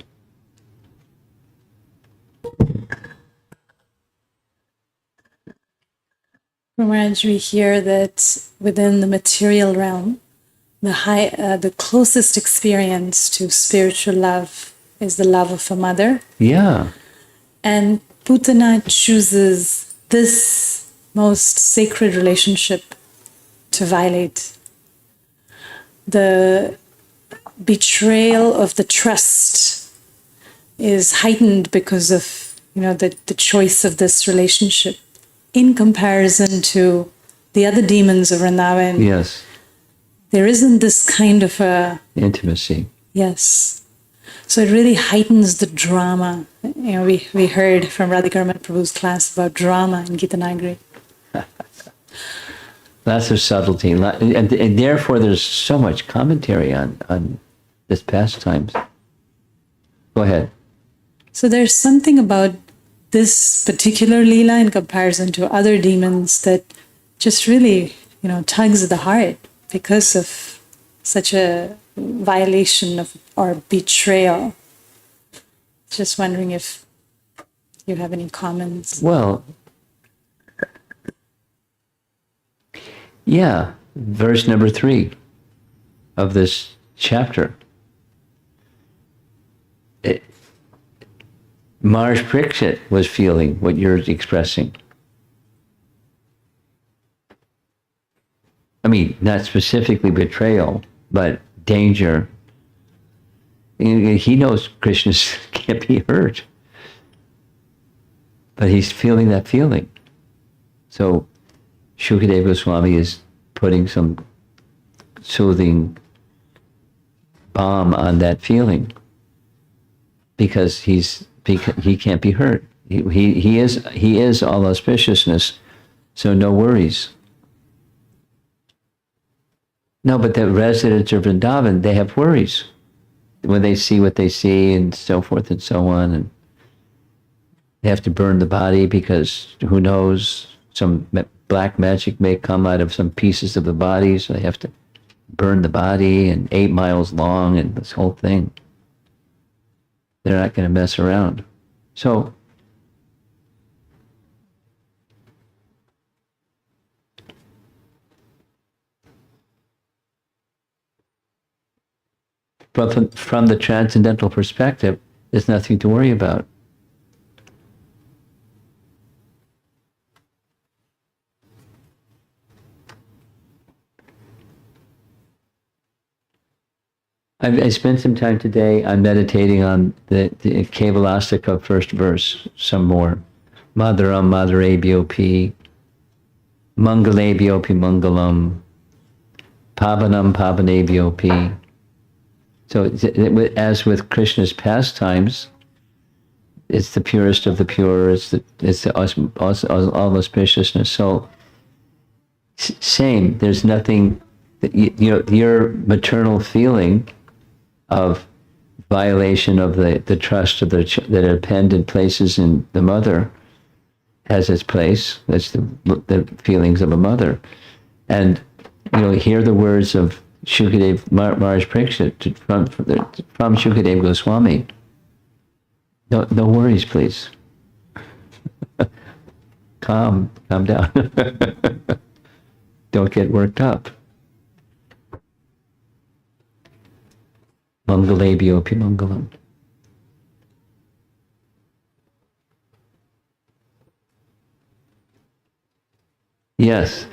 Maharaj, we hear that within the material realm, the closest experience to spiritual love is the love of a mother. Yeah. And Putana chooses this most sacred relationship to violate. The betrayal of the trust is heightened because of the choice of this relationship in comparison to the other demons of Vrindavan. Yes. There isn't this kind of a Intimacy. yes. So it really heightens the drama. We heard from Radhikaraman Prabhu's class about drama in Gita Nagari. Lots of subtlety, and therefore there's so much commentary on this pastimes. Go ahead. So there's something about this particular Leela in comparison to other demons that just really, tugs at the heart because of such a violation of or betrayal. Just wondering if you have any comments. Well, yeah, verse number 3 of this chapter. Maharaj Parikshit was feeling what you're expressing. I mean, not specifically betrayal, but danger. He knows Krishna can't be hurt, but he's feeling that feeling. So Shukadeva Goswami is putting some soothing balm on that feeling because he can't be hurt. He is all auspiciousness, so no worries. No, but the residents of Vrindavan, they have worries when they see what they see and so forth and so on, and they have to burn the body because who knows, some black magic may come out of some pieces of the body, so they have to burn the body, and 8 miles long and this whole thing. They're not going to mess around. So but from the transcendental perspective, there's nothing to worry about. I spent some time today on meditating on the Kevalastika first verse, some more. Madaram Madarebhyopi, Mangalebhyopi Mangalam, Pavanam Pavanebhyopi. So as with Krishna's pastimes, it's the purest of the pure, it's all auspiciousness. So same, there's nothing, your maternal feeling of violation of the trust of that are penned in places in the mother has its place. That's the feelings of a mother. And, hear the words of Shukadev, Maharaj Parikshit from Shukadev Goswami. No worries, please. Calm down. Don't get worked up. Mangalebhyopi Mangalam. Yes.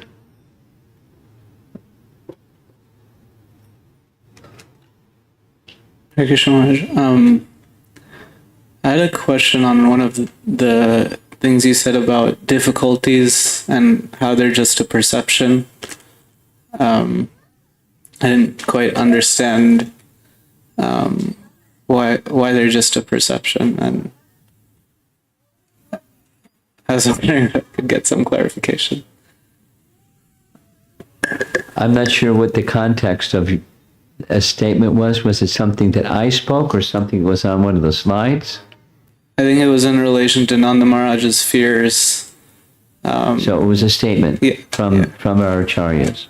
Hare Krishna Maharaj. I had a question on one of the things you said about difficulties and how they're just a perception. I didn't quite understand why they're just a perception, and I was wondering if I could get some clarification. I'm not sure what the context of a statement was. Was it something that I spoke or something that was on one of the slides? I think it was in relation to Nanda Maharaj's fears. So it was a statement from our acharyas.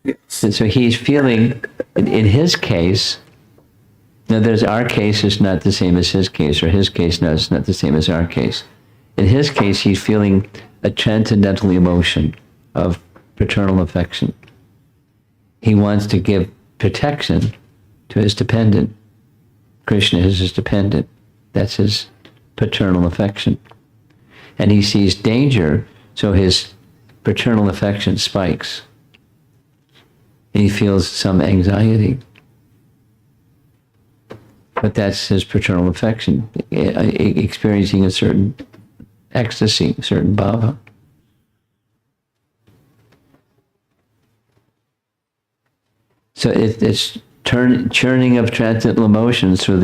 Yes. So he's feeling, in his case, now our case is not the same as his case, or his case is not the same as our case. In his case, he's feeling a transcendental emotion of paternal affection. He wants to give protection to his dependent. Krishna is his dependent. That's his paternal affection. And he sees danger, so his paternal affection spikes. And he feels some anxiety. But that's his paternal affection, experiencing a certain ecstasy, a certain bhava. So it's churning of transcendental emotions through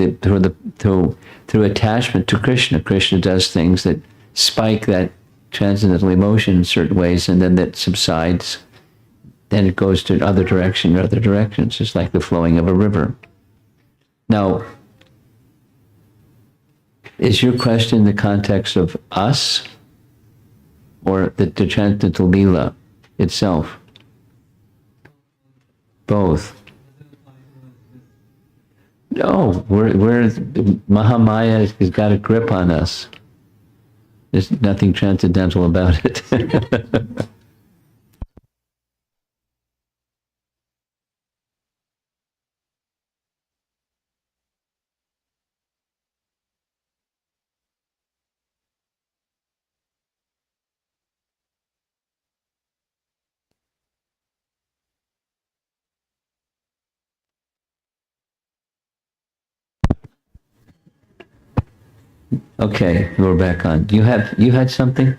attachment to Krishna. Krishna does things that spike that transcendental emotion in certain ways, and then that subsides. Then it goes to other directions. It's like the flowing of a river. Now, is your question in the context of us or the transcendental Leela itself? Both. No, we're Mahamaya has got a grip on us. There's nothing transcendental about it. Okay, we're back on. You had something?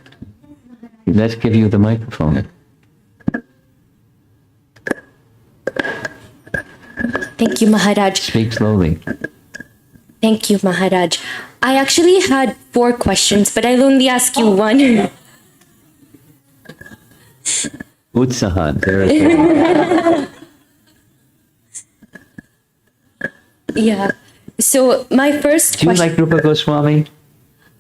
Let's give you the microphone. Thank you, Maharaj. Speak slowly. Thank you, Maharaj. I actually had 4 questions, but I'll only ask you one. Utsahan. There is Yeah. So my first Do you question. like Rupa Goswami?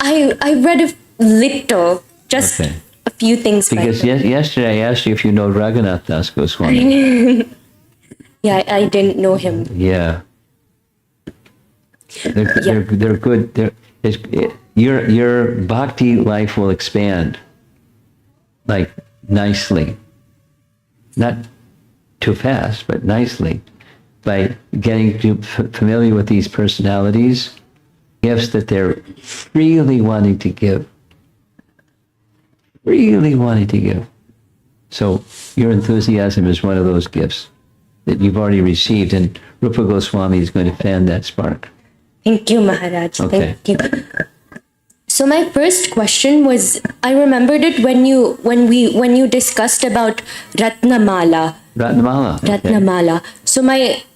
I read a little, just Okay. a few things. Because by him. yesterday I asked you if you know Raghunath Das Goswami. Yeah, I didn't know him. Yeah. They're good. Your bhakti life will expand, like nicely. Not too fast, but nicely. By getting familiar with these personalities, gifts that they're freely wanting to give. Really wanting to give. So your enthusiasm is one of those gifts that you've already received, and Rupa Goswami is going to fan that spark. Thank you, Maharaj. Okay. Thank you. So my first question was, I remembered it when you discussed about Ratnamala. Ratnamala. Okay. Ratnamala.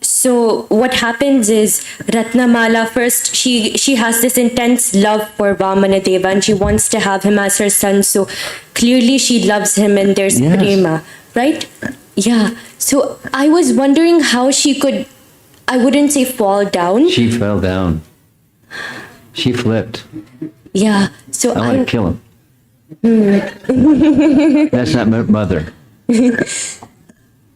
So what happens is Ratnamala first she has this intense love for Vamanadeva and she wants to have him as her son. So clearly she loves him and there's Yes. prema, right? Yeah. So I was wondering how she could, I wouldn't say fall down. She fell down. She flipped. Yeah. So I want to kill him. That's not my mother.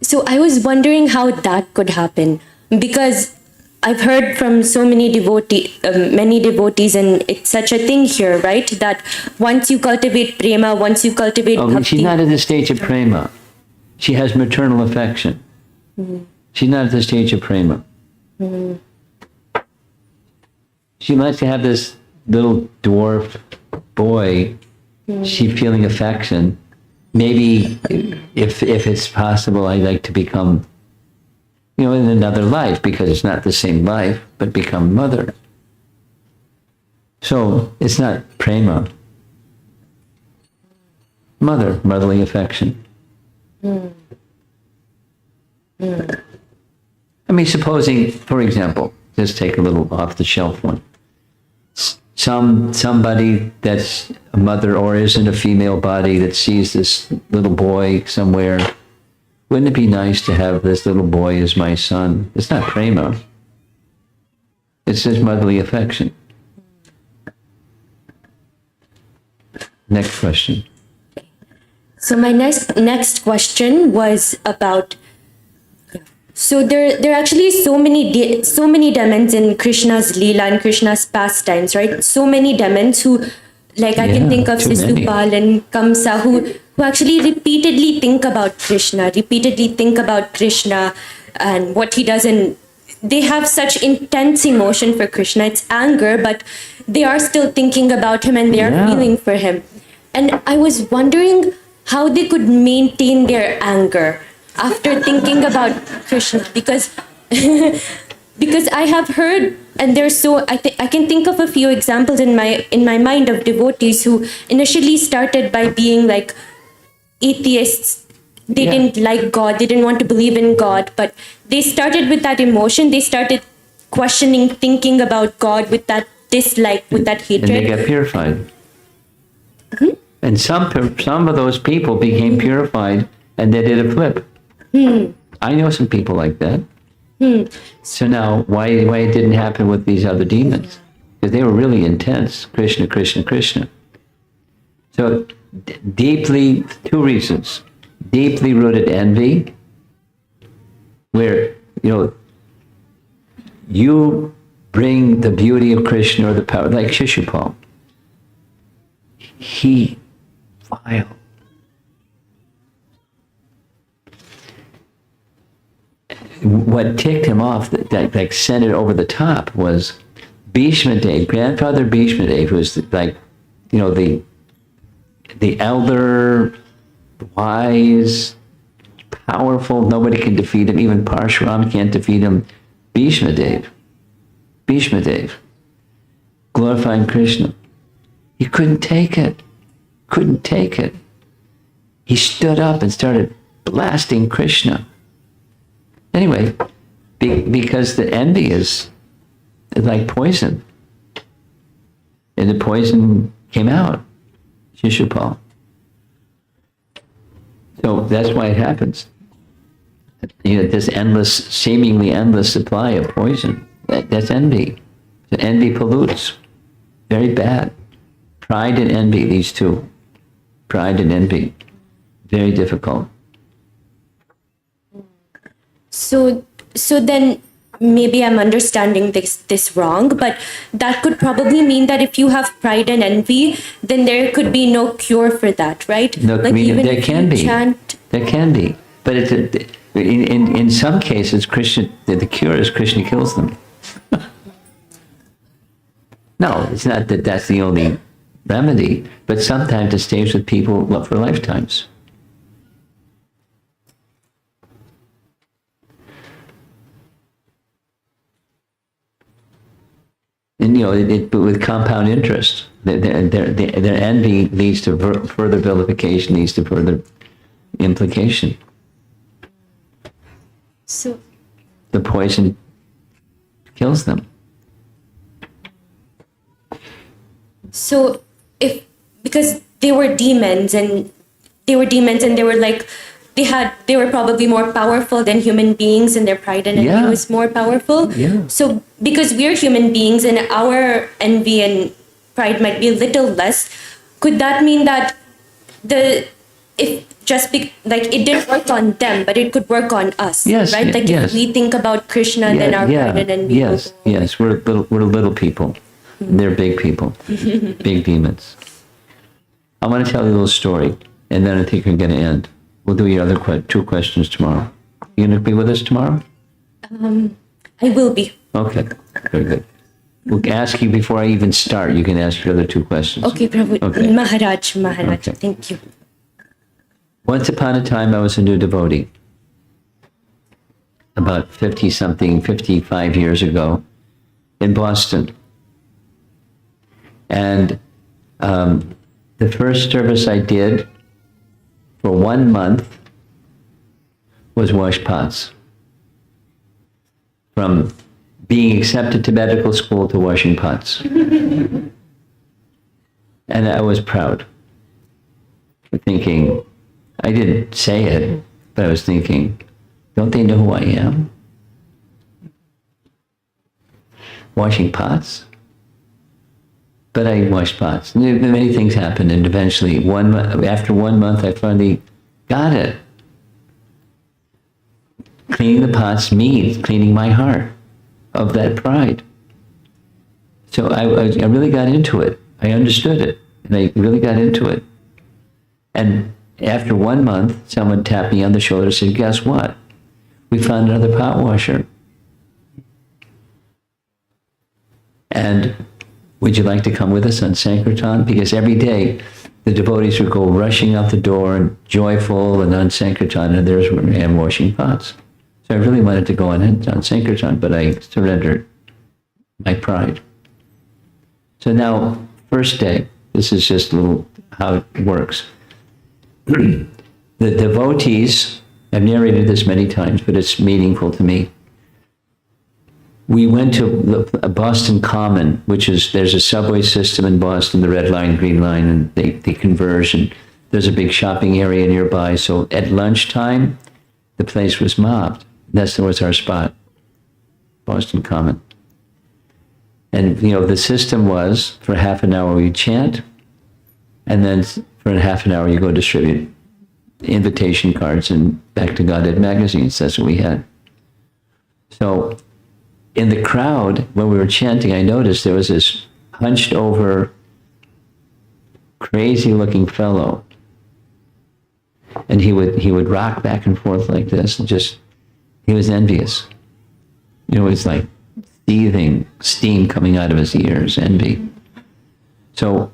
So I was wondering how that could happen, because I've heard from so many devotees, and it's such a thing here, right? That once you cultivate prema, once you cultivate Oh, bhakti, she's not at the stage of prema. She has maternal affection. She's not at the stage of prema. She wants to have this little dwarf boy. She's feeling affection. Maybe if it's possible, I'd like to become, in another life, because it's not the same life, but become mother. So it's not prema. Motherly affection. I mean, supposing, for example, just take a little off-the-shelf one. Somebody that's a mother or is in a female body that sees this little boy somewhere. Wouldn't it be nice to have this little boy as my son? It's not prema. It's just motherly affection. Next question. So my next question was about. So there are actually so many demons in Krishna's Leela and Krishna's pastimes, right? So many demons who, like I can think of too many. Sisupal and Kamsa, who actually repeatedly think about Krishna, and what he does, and they have such intense emotion for Krishna. It's anger, but they are still thinking about him and they are Yeah. feeling for him. And I was wondering how they could maintain their anger after thinking about Krishna, because because I have heard, and there's I can think of a few examples in my mind of devotees who initially started by being like atheists. They Yeah. didn't like God, they didn't want to believe in God, but they started with that emotion. They started questioning, thinking about God with that dislike, with that And they hatred. got purified. And some of those people became purified and they did a flip. I know some people like that. So now, why it didn't happen with these other demons? Because they were really intense. Krishna, Krishna, Krishna. So deeply, two reasons. Deeply rooted envy, where, you bring the beauty of Krishna or the power, like Shishupal. He vile. What ticked him off, that sent it over the top, was Bhishma Dev, grandfather Bhishma Dev, who was the elder, wise, powerful. Nobody can defeat him. Even Parshuram can't defeat him. Bhishma Dev, glorifying Krishna. He couldn't take it. He stood up and started blasting Krishna. Anyway, because the envy is like poison. And the poison came out, Shishupal. So that's why it happens. This seemingly endless supply of poison. That's envy. The envy pollutes. Very bad. Pride and envy, these two. Pride and envy. Very difficult. So then maybe I'm understanding this wrong, but that could probably mean that if you have pride and envy, then there could be no cure for that, right? No, like there can be. There can be. But in some cases, Krishna, the cure is Krishna kills them. No, it's not that that's the only remedy, but sometimes it stays with people for lifetimes. And with compound interest, their envy leads to further vilification, leads to further implication. So The poison kills them. So because they were demons and they were like, they were probably more powerful than human beings, and their pride and envy Yeah. was more powerful. Yeah. So because we're human beings and our envy and pride might be a little less, could that mean that like it didn't work on them, but it could work on us? Yes, right? Like yes. if we think about Krishna, then our pride and envy. Yes. We're little people. They're big people, big demons. I want to tell you a little story, and then I think we're going to end. We'll do your other two questions tomorrow. You going to be with us tomorrow? I will be. Okay, very good. We'll ask you before I even start. You can ask your other two questions. Okay, Prabhu. Okay. Maharaj. Okay. Thank you. Once upon a time, I was a new devotee. About 55 years ago in Boston. And the first service I did for 1 month was wash pots. From being accepted to medical school to washing pots. And I was proud. Thinking, I didn't say it, but I was thinking, don't they know who I am? Washing pots? But I washed pots. Many things happened, and eventually, after 1 month, I finally got it. Cleaning the pots means cleaning my heart of that pride. So I really got into it. I understood it, and I really got into it. And after 1 month, someone tapped me on the shoulder and said, guess what? We found another pot washer. And would you like to come with us on Sankirtan? Because every day the devotees would go rushing out the door and joyful and on Sankirtan, and there's where I am washing pots. So I really wanted to go on Sankirtan, but I surrendered my pride. So now, first day, this is just a little how it works. The devotees, I've narrated this many times, but it's meaningful to me. We went to the Boston Common, which is, there's a subway system in Boston, the Red Line, Green Line, and they converge, and there's a big shopping area nearby. So at lunchtime, the place was mobbed. That was our spot, Boston Common. And, the system was, for half an hour we chant, and then for half an hour you go distribute invitation cards and Back to Godhead magazines. That's what we had. So in the crowd, when we were chanting, I noticed there was this hunched over, crazy looking fellow. And he would rock back and forth like this, and he was envious. It was like seething steam coming out of his ears, envy. So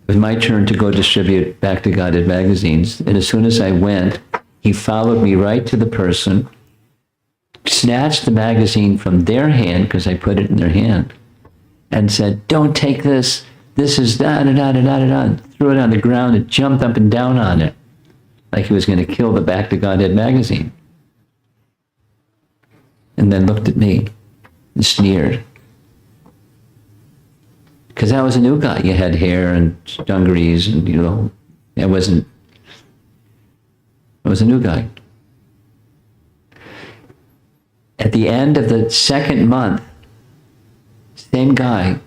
it was my turn to go distribute Back to Godhead magazines. And as soon as I went, he followed me right to the person, snatched the magazine from their hand, because I put it in their hand, and said, don't take this. This is da-da-da-da-da-da. Threw it on the ground and jumped up and down on it, like he was going to kill the Back to Godhead magazine. And then looked at me and sneered. Because I was a new guy. You had hair and dungarees and, I was a new guy. At the end of the second month, same guy,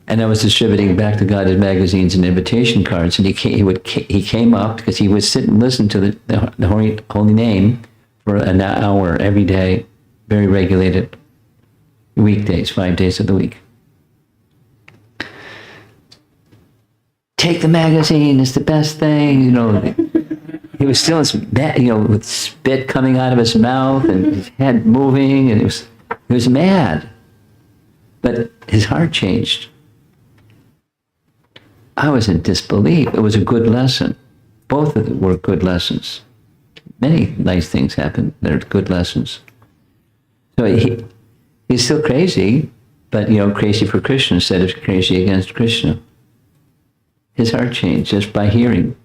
and I was distributing Back to Godhead magazines and invitation cards, and he came up because he would sit and listen to the holy name for an hour every day, very regulated, weekdays, 5 days of the week. Take the magazine, it's the best thing, He was still, with spit coming out of his mouth and his head moving, and he was mad. But his heart changed. I was in disbelief. It was a good lesson. Both of them were good lessons. Many nice things happened. They're good lessons. So he's still crazy, but, crazy for Krishna instead of crazy against Krishna. His heart changed just by hearing.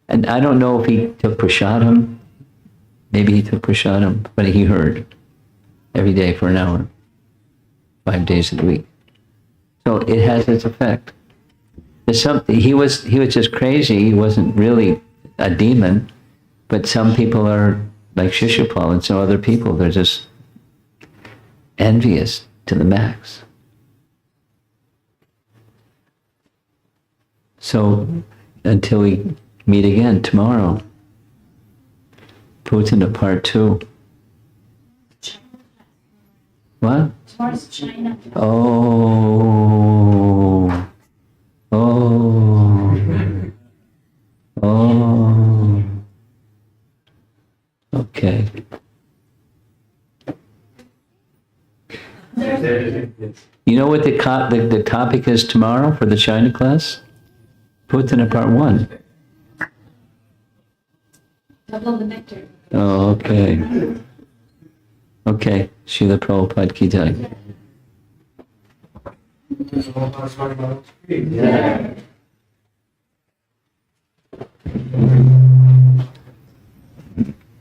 And I don't know if he took prasadam. Maybe he took prasadam, but he heard every day for an hour, 5 days of the week. So it has its effect. There's something, he was just crazy. He wasn't really a demon, but some people are like Shishupal and some other people. They're just envious to the max. So until we meet again tomorrow, Putana Part 2. What? Tomorrow's China. Oh. Okay. You know what the topic is tomorrow for the China class? Putana Part 1. Double the nectar. Oh, okay. Okay. Srila Prabhupada ki jai.